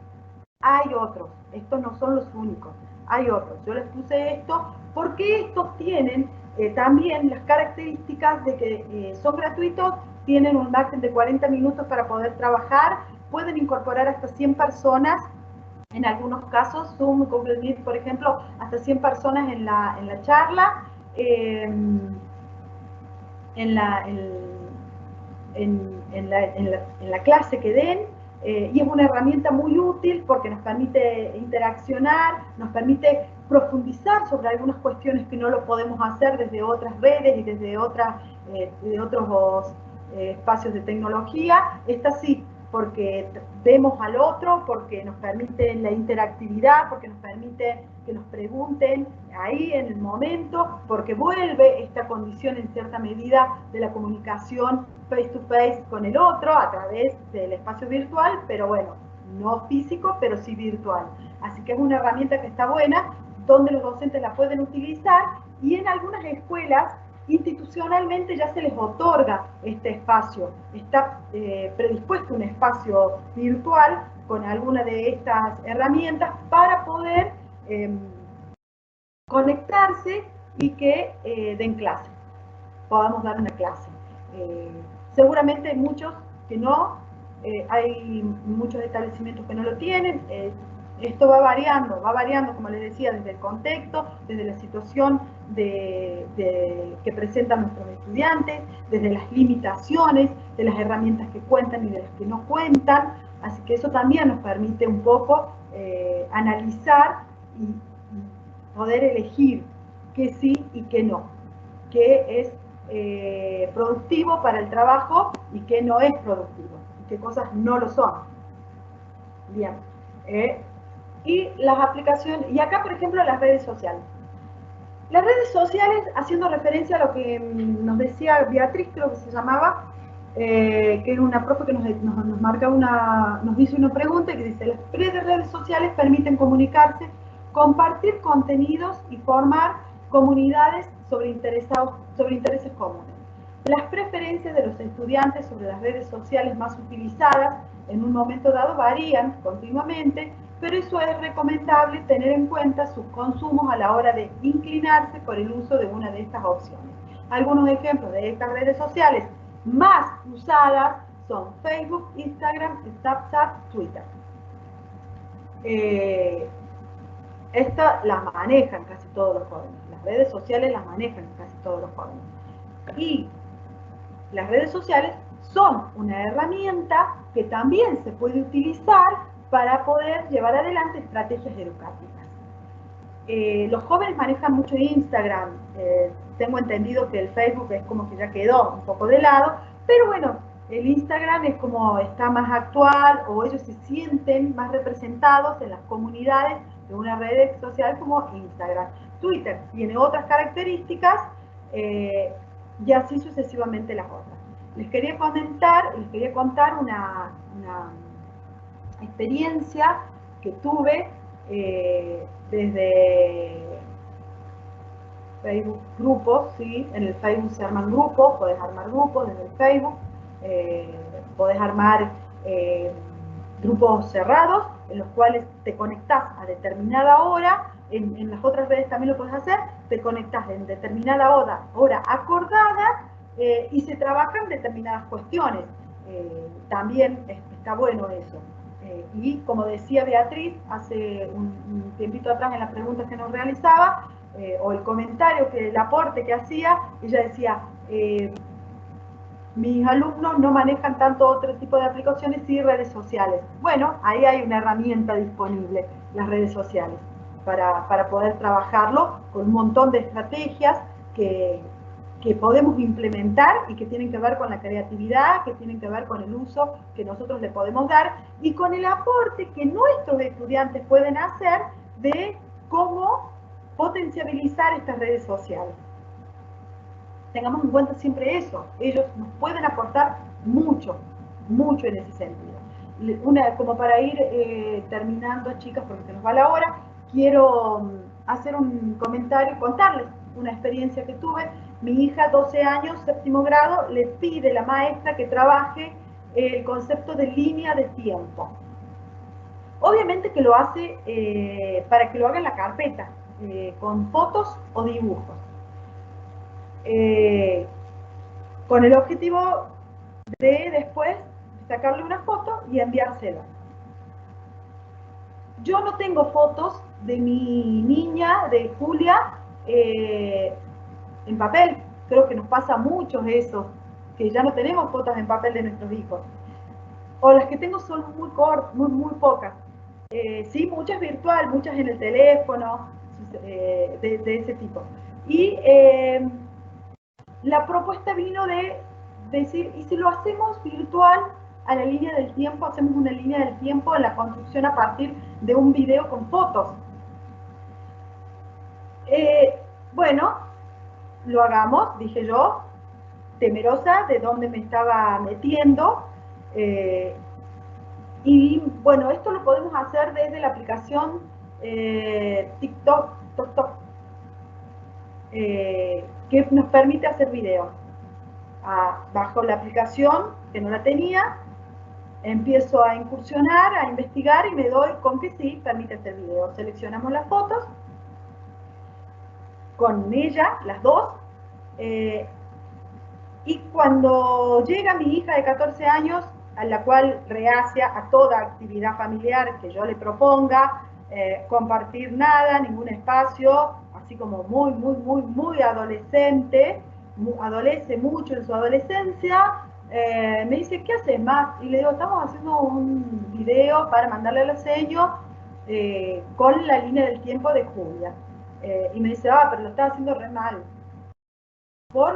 estos no son los únicos, hay otros. Yo les puse esto porque estos tienen también las características de que son gratuitos, tienen un margen de 40 minutos para poder trabajar, pueden incorporar hasta 100 personas, en algunos casos, Zoom, Google Meet, por ejemplo, hasta 100 personas en la charla, en la clase que den, y es una herramienta muy útil porque nos permite interaccionar, nos permite profundizar sobre algunas cuestiones que no lo podemos hacer desde otras redes y desde otros espacios de tecnología. Esta sí, porque vemos al otro, porque nos permite la interactividad, porque nos permite que nos pregunten ahí en el momento, porque vuelve esta condición en cierta medida de la comunicación face to face con el otro a través del espacio virtual, pero bueno, no físico, pero sí virtual. Así que es una herramienta que está buena, donde los docentes la pueden utilizar, y en algunas escuelas institucionalmente ya se les otorga este espacio, está predispuesto un espacio virtual con alguna de estas herramientas para poder conectarse y que den clase, podamos dar una clase. Seguramente hay muchos que no, hay muchos establecimientos que no lo tienen. Esto va variando, como les decía, desde el contexto, desde la situación que presentan nuestros estudiantes, desde las limitaciones de las herramientas que cuentan y de las que no cuentan. Así que eso también nos permite un poco analizar y poder elegir qué sí y qué no, qué es productivo para el trabajo y qué no es productivo, y qué cosas no lo son. Bien. Y las aplicaciones, y acá por ejemplo las redes sociales. Las redes sociales, haciendo referencia a lo que nos decía Beatriz, creo que se llamaba, que es una profe que nos marca nos hizo una pregunta que dice: las redes sociales permiten comunicarse, compartir contenidos y formar comunidades sobre intereses comunes. Las preferencias de los estudiantes sobre las redes sociales más utilizadas en un momento dado varían continuamente, pero eso es recomendable tener en cuenta sus consumos a la hora de inclinarse por el uso de una de estas opciones. Algunos ejemplos de estas redes sociales más usadas son Facebook, Instagram, Snapchat, Twitter. Esta las manejan casi todos los jóvenes. Las redes sociales las manejan casi todos los jóvenes. Y las redes sociales son una herramienta que también se puede utilizar para poder llevar adelante estrategias educativas. Los jóvenes manejan mucho Instagram. Tengo entendido que el Facebook es como que ya quedó un poco de lado, pero bueno, el Instagram es como está más actual, o ellos se sienten más representados en las comunidades de una red social como Instagram. Twitter tiene otras características, y así sucesivamente las otras. Les quería contar una experiencia que tuve desde Facebook grupos, ¿sí? En el Facebook se arman grupos, podés armar grupos desde el Facebook, podés armar grupos cerrados en los cuales te conectás a determinada hora. En las otras redes también lo podés hacer, te conectás en determinada hora acordada, y se trabajan determinadas cuestiones. También está bueno eso. Y como decía Beatriz hace un tiempito atrás en las preguntas que nos realizaba, o el comentario, el aporte que hacía, ella decía: mis alumnos no manejan tanto otro tipo de aplicaciones y redes sociales. Bueno, ahí hay una herramienta disponible, las redes sociales, para poder trabajarlo con un montón de estrategias que podemos implementar y que tienen que ver con la creatividad, que tienen que ver con el uso que nosotros le podemos dar y con el aporte que nuestros estudiantes pueden hacer de cómo potencializar estas redes sociales. Tengamos en cuenta siempre eso. Ellos nos pueden aportar mucho, mucho en ese sentido. Como para ir terminando, chicas, porque se nos va la hora, quiero hacer un comentario, contarles una experiencia que tuve. Mi hija, 12 años, séptimo grado, le pide la maestra que trabaje el concepto de línea de tiempo. Obviamente que lo hace para que lo haga en la carpeta, con fotos o dibujos. Con el objetivo de después sacarle una foto y enviársela. Yo no tengo fotos de mi niña, de Julia, en papel. Creo que nos pasa mucho eso, que ya no tenemos fotos en papel de nuestros hijos. O las que tengo son muy pocas. Sí, muchas virtual, muchas en el teléfono, de ese tipo. Y la propuesta vino de decir: ¿y si lo hacemos virtual a la línea del tiempo? Hacemos una línea del tiempo en la construcción a partir de un video con fotos. Bueno, lo hagamos, dije yo, temerosa de dónde me estaba metiendo. Y bueno, esto lo podemos hacer desde la aplicación TikTok, que nos permite hacer videos. Bajo la aplicación, que no la tenía, empiezo a incursionar, a investigar y me doy con que sí, permite hacer videos. Seleccionamos las fotos con ella, las dos, y cuando llega mi hija de 14 años, a la cual reacia a toda actividad familiar que yo le proponga, compartir nada, ningún espacio, así como muy adolescente, adolece mucho en su adolescencia, me dice: ¿qué haces, más? Y le digo: estamos haciendo un video para mandarle al sello con la línea del tiempo de Julia. Y me dice: pero lo estás haciendo re mal.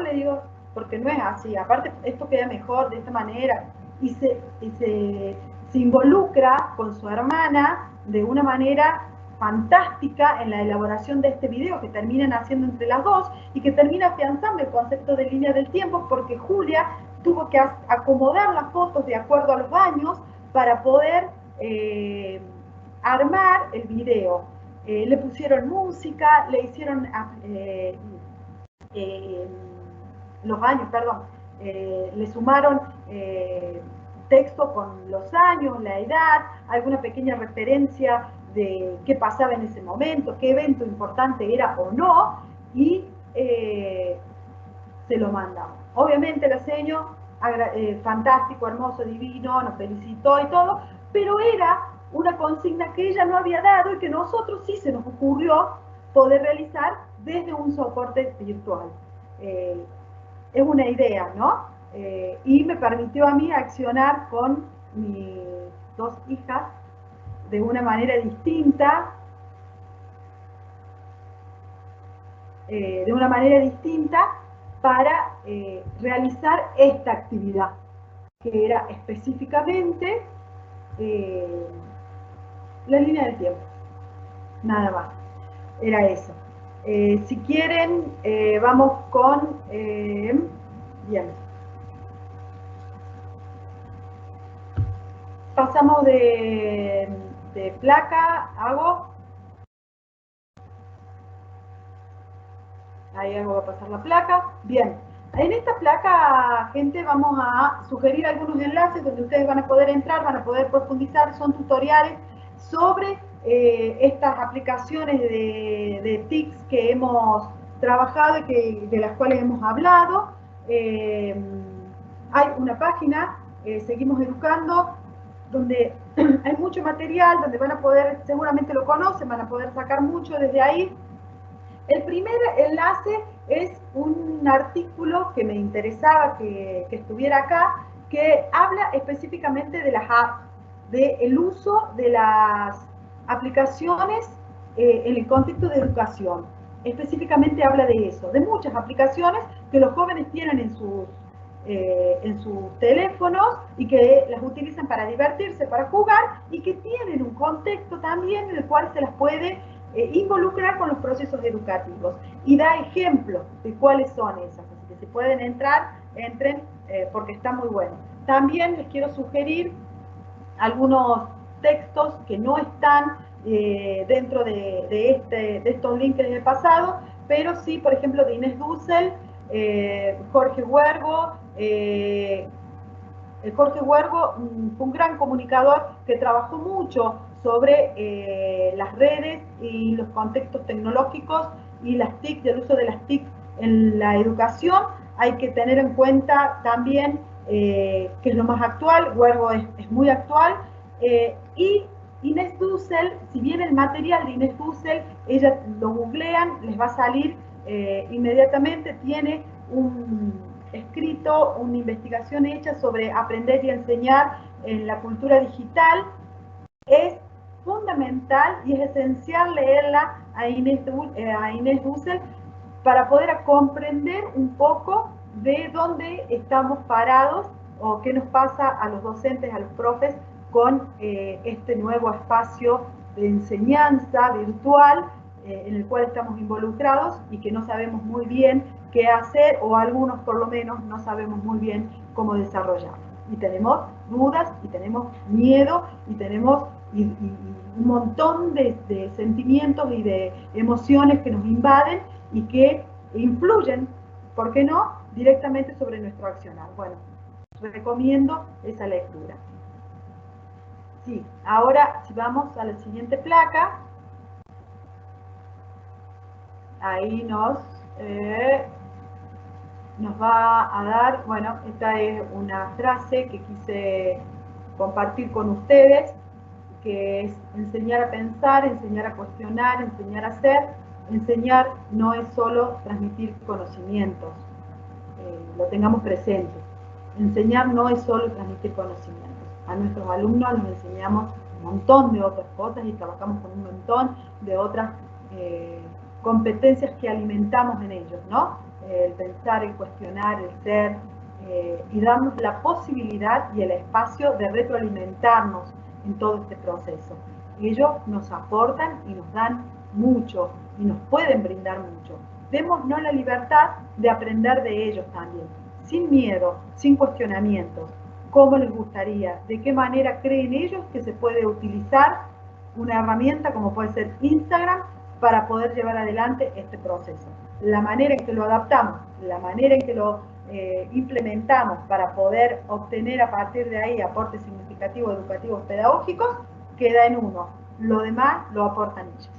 Le digo, porque no es así. Aparte, esto queda mejor de esta manera. Y se involucra con su hermana de una manera fantástica en la elaboración de este video, que terminan haciendo entre las dos y que termina afianzando el concepto de línea del tiempo, porque Julia tuvo que acomodar las fotos de acuerdo a los años para poder armar el video. Le pusieron música, le hicieron los años, perdón, le sumaron texto con los años, la edad, alguna pequeña referencia de qué pasaba en ese momento, qué evento importante era o no, y se lo mandamos. Obviamente la seño, fantástico, hermoso, divino, nos felicitó y todo, pero era una consigna que ella no había dado y que nosotros sí se nos ocurrió poder realizar desde un soporte virtual. Es una idea, ¿no? Y me permitió a mí accionar con mis dos hijas de una manera distinta, para realizar esta actividad, que era específicamente la línea del tiempo, nada más, era eso. Si quieren, vamos con, bien, pasamos de placa, ahí va a pasar la placa, bien. En esta placa, gente, vamos a sugerir algunos enlaces donde ustedes van a poder entrar, van a poder profundizar, son tutoriales sobre estas aplicaciones de TICs que hemos trabajado y de las cuales hemos hablado. Hay una página, Seguimos Educando, donde hay mucho material, donde van a poder, seguramente lo conocen, van a poder sacar mucho desde ahí. El primer enlace es un artículo que me interesaba que estuviera acá, que habla específicamente de las apps, del uso de las aplicaciones en el contexto de educación. Específicamente habla de eso, de muchas aplicaciones que los jóvenes tienen en sus teléfonos y que las utilizan para divertirse, para jugar, y que tienen un contexto también en el cual se las puede involucrar con los procesos educativos, y da ejemplos de cuáles son esas, así que si pueden entrar, entren, porque está muy bueno. También les quiero sugerir algunos textos que no están dentro de estos links que les he pasado, pero sí, por ejemplo, de Inés Dussel, Jorge Huergo. Jorge Huergo fue un gran comunicador que trabajó mucho sobre las redes y los contextos tecnológicos y las TIC, del uso de las TIC en la educación. Hay que tener en cuenta también que es lo más actual, Huergo es muy actual, y Inés Dussel, si bien el material de Inés Dussel, ella lo googlean, les va a salir inmediatamente, tiene un escrito, una investigación hecha sobre aprender y enseñar en la cultura digital. Es fundamental y es esencial leerla a Inés Dussel para poder comprender un poco de dónde estamos parados o qué nos pasa a los docentes, a los profes, con este nuevo espacio de enseñanza virtual en el cual estamos involucrados y que no sabemos muy bien qué hacer, o algunos por lo menos no sabemos muy bien cómo desarrollar. Y tenemos dudas, y tenemos miedo, y tenemos un montón de sentimientos y de emociones que nos invaden y que influyen, ¿por qué no?, directamente sobre nuestro accionar. Bueno, recomiendo esa lectura. Sí, ahora si vamos a la siguiente placa, ahí nos va a dar, bueno, esta es una frase que quise compartir con ustedes, que es enseñar a pensar, enseñar a cuestionar, enseñar a ser. Enseñar no es solo transmitir conocimientos, lo tengamos presente. Enseñar no es solo transmitir conocimientos. A nuestros alumnos les enseñamos un montón de otras cosas y trabajamos con un montón de otras competencias que alimentamos en ellos, ¿no? El pensar, el cuestionar, el ser, y darnos la posibilidad y el espacio de retroalimentarnos en todo este proceso. Ellos nos aportan y nos dan mucho y nos pueden brindar mucho. Démonos la libertad de aprender de ellos también, sin miedo, sin cuestionamientos. ¿Cómo les gustaría? ¿De qué manera creen ellos que se puede utilizar una herramienta como puede ser Instagram para poder llevar adelante este proceso? La manera en que lo adaptamos, la manera en que lo implementamos para poder obtener a partir de ahí aportes significativos educativos pedagógicos, queda en uno. Lo demás lo aportan ellos.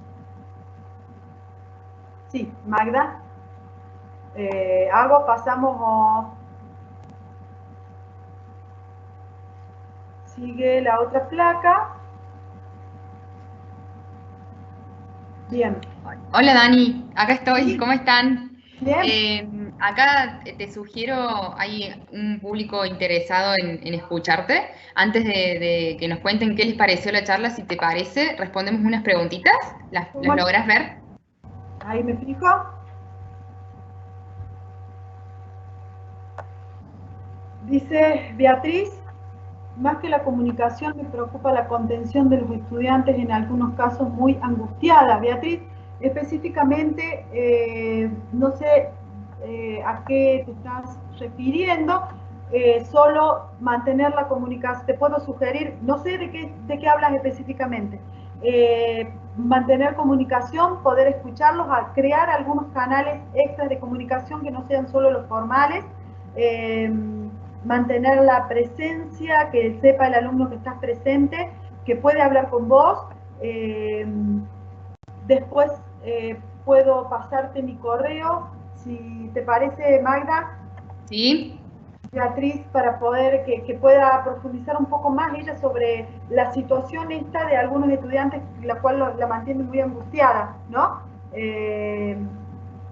Sí, Magda. Pasamos. Sigue la otra placa. Bien. Hola Dani, acá estoy, Sí. ¿cómo están? Bien. Acá te sugiero, hay un público interesado en escucharte. Antes de que nos cuenten qué les pareció la charla, si te parece, respondemos unas preguntitas. ¿Las ¿Cómo? logras ver? Ahí me fijo. Dice Beatriz, más que la comunicación me preocupa la contención de los estudiantes, en algunos casos muy angustiada. Beatriz, específicamente, no sé a qué te estás refiriendo, solo mantener la comunicación. Te puedo sugerir, no sé de qué hablas específicamente. Mantener comunicación, poder escucharlos, crear algunos canales extras de comunicación que no sean solo los formales. Eh, Mantener la presencia, que sepa el alumno que estás presente, que puede hablar con vos. Después puedo pasarte mi correo, si te parece, Magda, Sí. Beatriz, para poder que pueda profundizar un poco más ella sobre la situación esta de algunos estudiantes, la cual la mantiene muy angustiada, ¿no?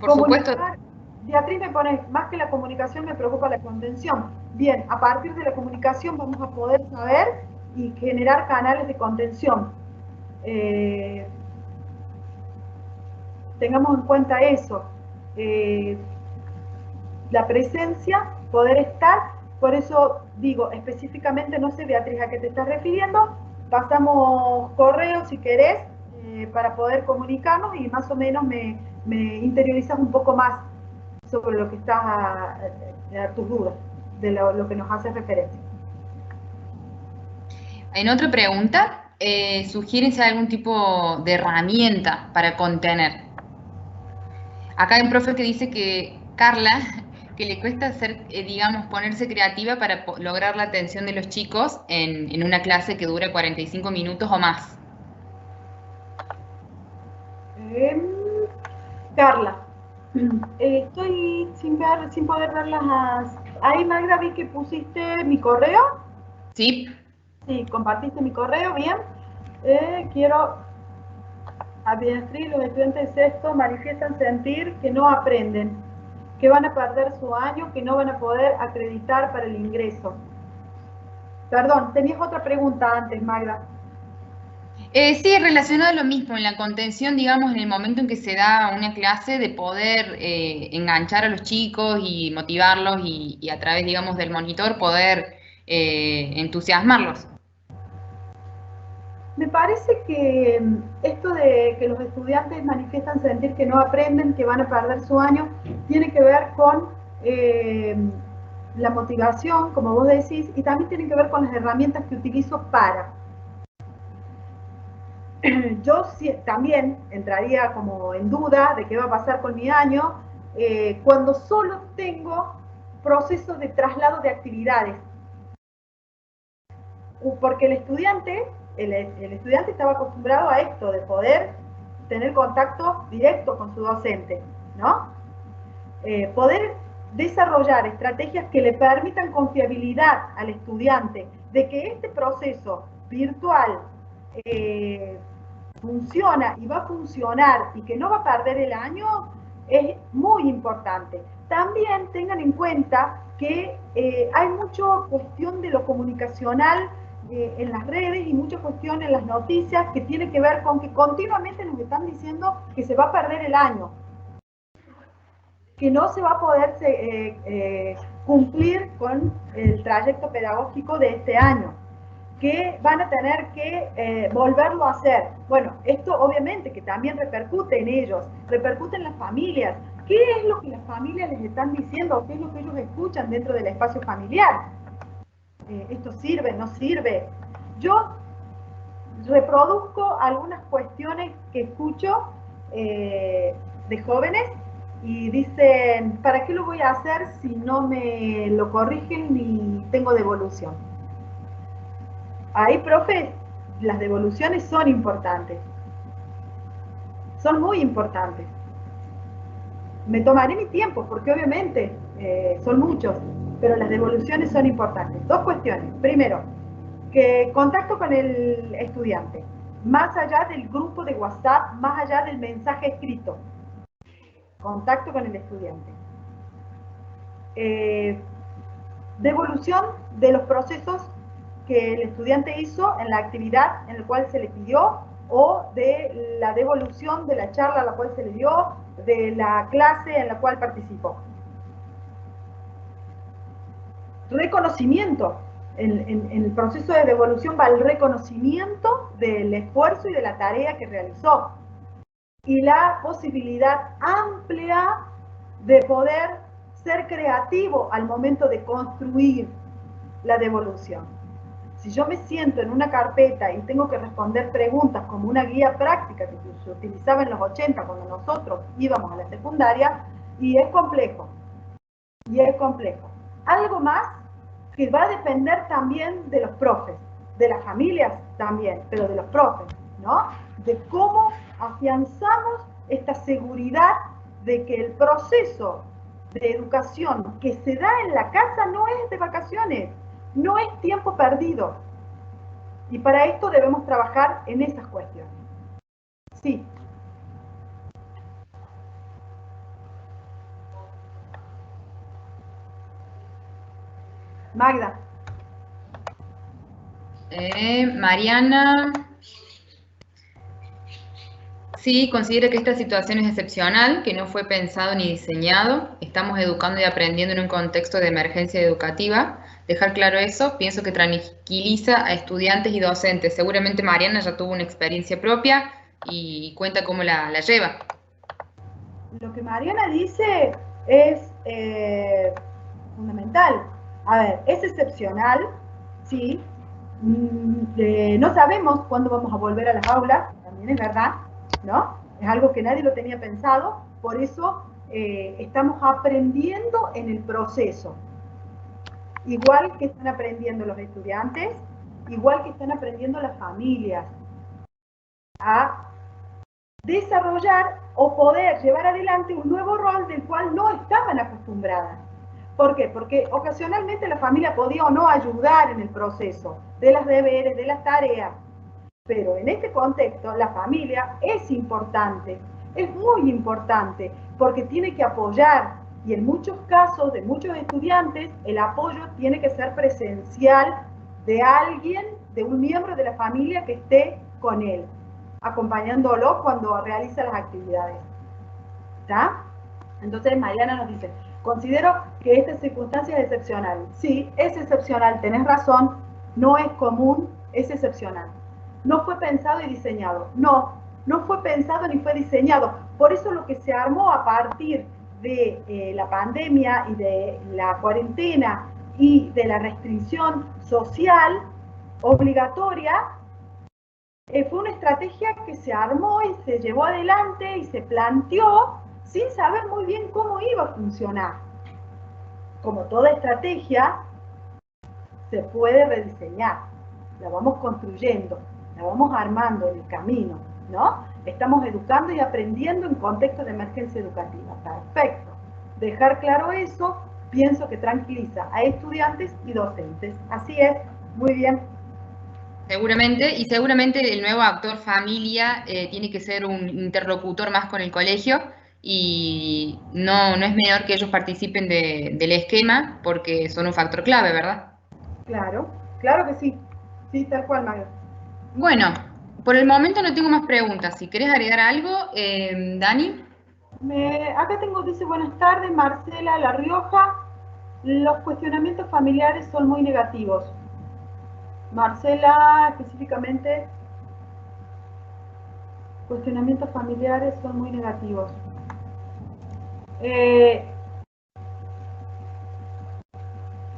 Por supuesto. Comunicar, Beatriz me pone, más que la comunicación me preocupa la contención. Bien, a partir de la comunicación vamos a poder saber y generar canales de contención. Eh, Tengamos en cuenta eso. Eh, la presencia, poder estar, por eso digo específicamente, no sé Beatriz a qué te estás refiriendo, pasamos correo si querés para poder comunicarnos y más o menos me interiorizas un poco más sobre lo que estás a tus dudas, de lo que nos hace referencia. En otra pregunta, sugieren si hay algún tipo de herramienta para contener. Acá hay un profe que dice que Carla, que le cuesta hacer, digamos, ponerse creativa para lograr la atención de los chicos en una clase que dura 45 minutos o más. Eh, Carla, estoy sin ver, sin poder ver las... Ahí Magda vi que pusiste mi correo. ¿Sí? Sí, compartiste mi correo, bien. Quiero a Beatriz, los estudiantes de sexto manifiestan sentir que no aprenden, que van a perder su año, que no van a poder acreditar para el ingreso. Perdón, tenías otra pregunta antes, Magda. Sí, relacionado a lo mismo, en la contención, digamos, en el momento en que se da una clase, de poder enganchar a los chicos y motivarlos y a través, digamos, del monitor poder entusiasmarlos. Me parece que esto de que los estudiantes manifiestan sentir que no aprenden, que van a perder su año, tiene que ver con la motivación, como vos decís, y también tiene que ver con las herramientas que utilizo para. Yo también entraría como en duda de qué va a pasar con mi año cuando solo tengo procesos de traslado de actividades. Porque el estudiante estaba acostumbrado a esto, de poder tener contacto directo con su docente, ¿no? Poder desarrollar estrategias que le permitan confiabilidad al estudiante de que este proceso virtual eh, funciona y va a funcionar y que no va a perder el año es muy importante. También tengan en cuenta que hay mucha cuestión de lo comunicacional en las redes y mucha cuestión en las noticias que tiene que ver con que continuamente nos están diciendo que se va a perder el año, que no se va a poder cumplir con el trayecto pedagógico de este año, que van a tener que volverlo a hacer. Bueno, esto obviamente que también repercute en ellos, repercute en las familias, qué es lo que las familias les están diciendo o qué es lo que ellos escuchan dentro del espacio familiar. ¿Esto sirve? ¿No sirve? Yo reproduzco algunas cuestiones que escucho de jóvenes y dicen, ¿para qué lo voy a hacer si no me lo corrigen ni tengo devolución? Ahí, profe, las devoluciones son importantes. Son muy importantes. Me tomaré mi tiempo, porque obviamente son muchos, pero las devoluciones son importantes. Dos cuestiones. Primero, que contacto con el estudiante, más allá del grupo de WhatsApp, más allá del mensaje escrito. Contacto con el estudiante. Devolución de los procesos que el estudiante hizo en la actividad en la cual se le pidió o de la devolución de la charla a la cual se le dio, de la clase en la cual participó. Reconocimiento. En el proceso de devolución va el reconocimiento del esfuerzo y de la tarea que realizó y la posibilidad amplia de poder ser creativo al momento de construir la devolución. Si yo me siento en una carpeta y tengo que responder preguntas como una guía práctica que se utilizaba en los 80 cuando nosotros íbamos a la secundaria, y es complejo. Y es complejo. Algo más que va a depender también de los profes, de las familias también, pero de los profes, ¿no? De cómo afianzamos esta seguridad de que el proceso de educación que se da en la casa no es de vacaciones, no es tiempo perdido. Y para esto debemos trabajar en esas cuestiones. Sí. Magda. Mariana. Sí, considero que esta situación es excepcional, que no fue pensado ni diseñado. Estamos educando y aprendiendo en un contexto de emergencia educativa. Dejar claro eso, pienso que tranquiliza a estudiantes y docentes. Seguramente Mariana ya tuvo una experiencia propia y cuenta cómo la lleva. Lo que Mariana dice es fundamental. A ver, es excepcional, sí. No sabemos cuándo vamos a volver a las aulas, también es verdad, ¿no? Es algo que nadie lo tenía pensado, por eso estamos aprendiendo en el proceso. Igual que están aprendiendo los estudiantes, igual que están aprendiendo las familias a desarrollar o poder llevar adelante un nuevo rol del cual no estaban acostumbradas. ¿Por qué? Porque ocasionalmente la familia podía o no ayudar en el proceso de los deberes, de las tareas, pero en este contexto la familia es importante, es muy importante, porque tiene que apoyar y en muchos casos de muchos estudiantes el apoyo tiene que ser presencial de alguien, de un miembro de la familia que esté con él, acompañándolo cuando realiza las actividades. ¿Está? Entonces Mariana nos dice, considero que esta circunstancia es excepcional. Sí, es excepcional, tenés razón, no es común, es excepcional. No fue pensado y diseñado. No, no fue pensado ni fue diseñado. Por eso lo que se armó a partir de la pandemia y de la cuarentena y de la restricción social obligatoria, fue una estrategia que se armó y se llevó adelante y se planteó sin saber muy bien cómo iba a funcionar. Como toda estrategia, se puede rediseñar, la vamos construyendo, la vamos armando en el camino, ¿no? Estamos educando y aprendiendo en contexto de emergencia educativa. Perfecto. Dejar claro eso, pienso que tranquiliza a estudiantes y docentes. Así es, muy bien. Seguramente, y seguramente el nuevo actor familia tiene que ser un interlocutor más con el colegio y no es menor que ellos participen del esquema porque son un factor clave, ¿verdad? Claro, claro que sí. Sí, tal cual, Mario. Bueno, por el momento no tengo más preguntas. Si querés agregar algo, Dani. Acá tengo, dice, buenas tardes, Marcela La Rioja. Los cuestionamientos familiares son muy negativos. Marcela, específicamente, cuestionamientos familiares son muy negativos.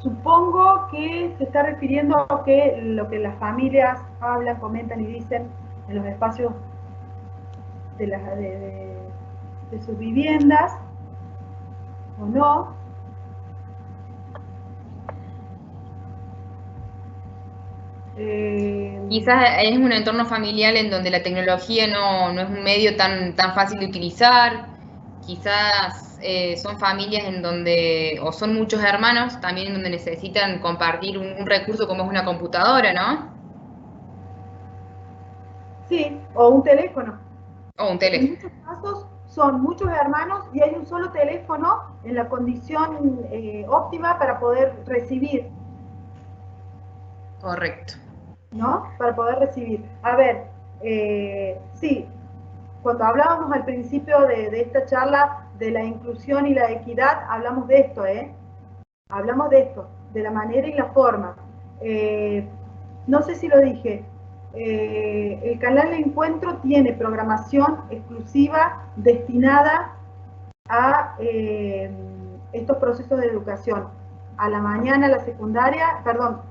Supongo que se está refiriendo a que lo que las familias hablan, comentan y dicen en los espacios de sus viviendas, o no. Quizás es un entorno familiar en donde la tecnología no es un medio tan fácil de utilizar. Quizás son familias en donde, o son muchos hermanos también en donde necesitan compartir un recurso como es una computadora, ¿no? Sí, o un teléfono. O un En teléfono. muchos casos son muchos hermanos y hay un solo teléfono en la condición óptima para poder recibir, Correcto. ¿no? Para poder recibir. A ver, sí, cuando hablábamos al principio de esta charla de la inclusión y la equidad, hablamos de esto, ¿eh? Hablamos de esto, de la manera y la forma. No sé si lo dije, el canal de encuentro tiene programación exclusiva destinada a estos procesos de educación. A la mañana la secundaria, perdón,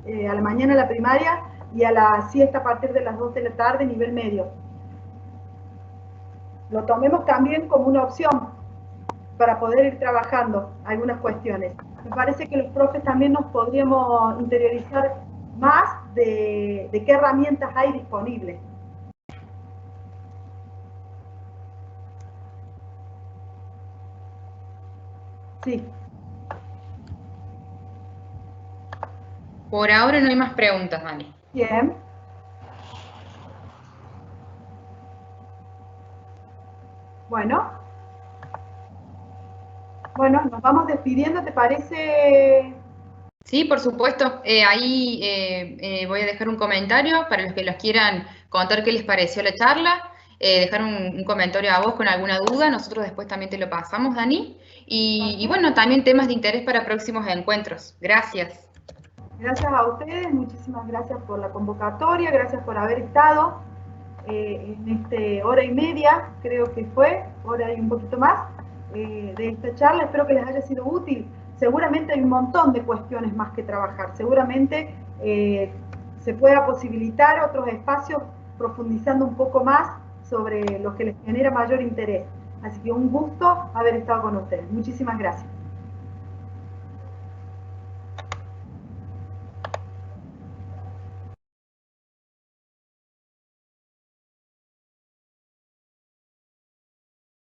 a la mañana la primaria y a la siesta a partir de las 2 de la tarde, nivel medio. Lo tomemos también como una opción para poder ir trabajando algunas cuestiones. Me parece que los profes también nos podríamos interiorizar más de qué herramientas hay disponibles. Sí. Por ahora no hay más preguntas, Dani. Bien. Bueno. Bueno, nos vamos despidiendo, ¿te parece? Sí, por supuesto. Ahí voy a dejar un comentario para los que los quieran contar qué les pareció la charla. Dejar un comentario a vos con alguna duda. Nosotros después también te lo pasamos, Dani. Y bueno, también temas de interés para próximos encuentros. Gracias. Gracias a ustedes, muchísimas gracias por la convocatoria, gracias por haber estado en este hora y media, creo que fue, hora y un poquito más, de esta charla. Espero que les haya sido útil. Seguramente hay un montón de cuestiones más que trabajar. Seguramente se pueda posibilitar otros espacios profundizando un poco más sobre lo que les genera mayor interés. Así que un gusto haber estado con ustedes. Muchísimas gracias.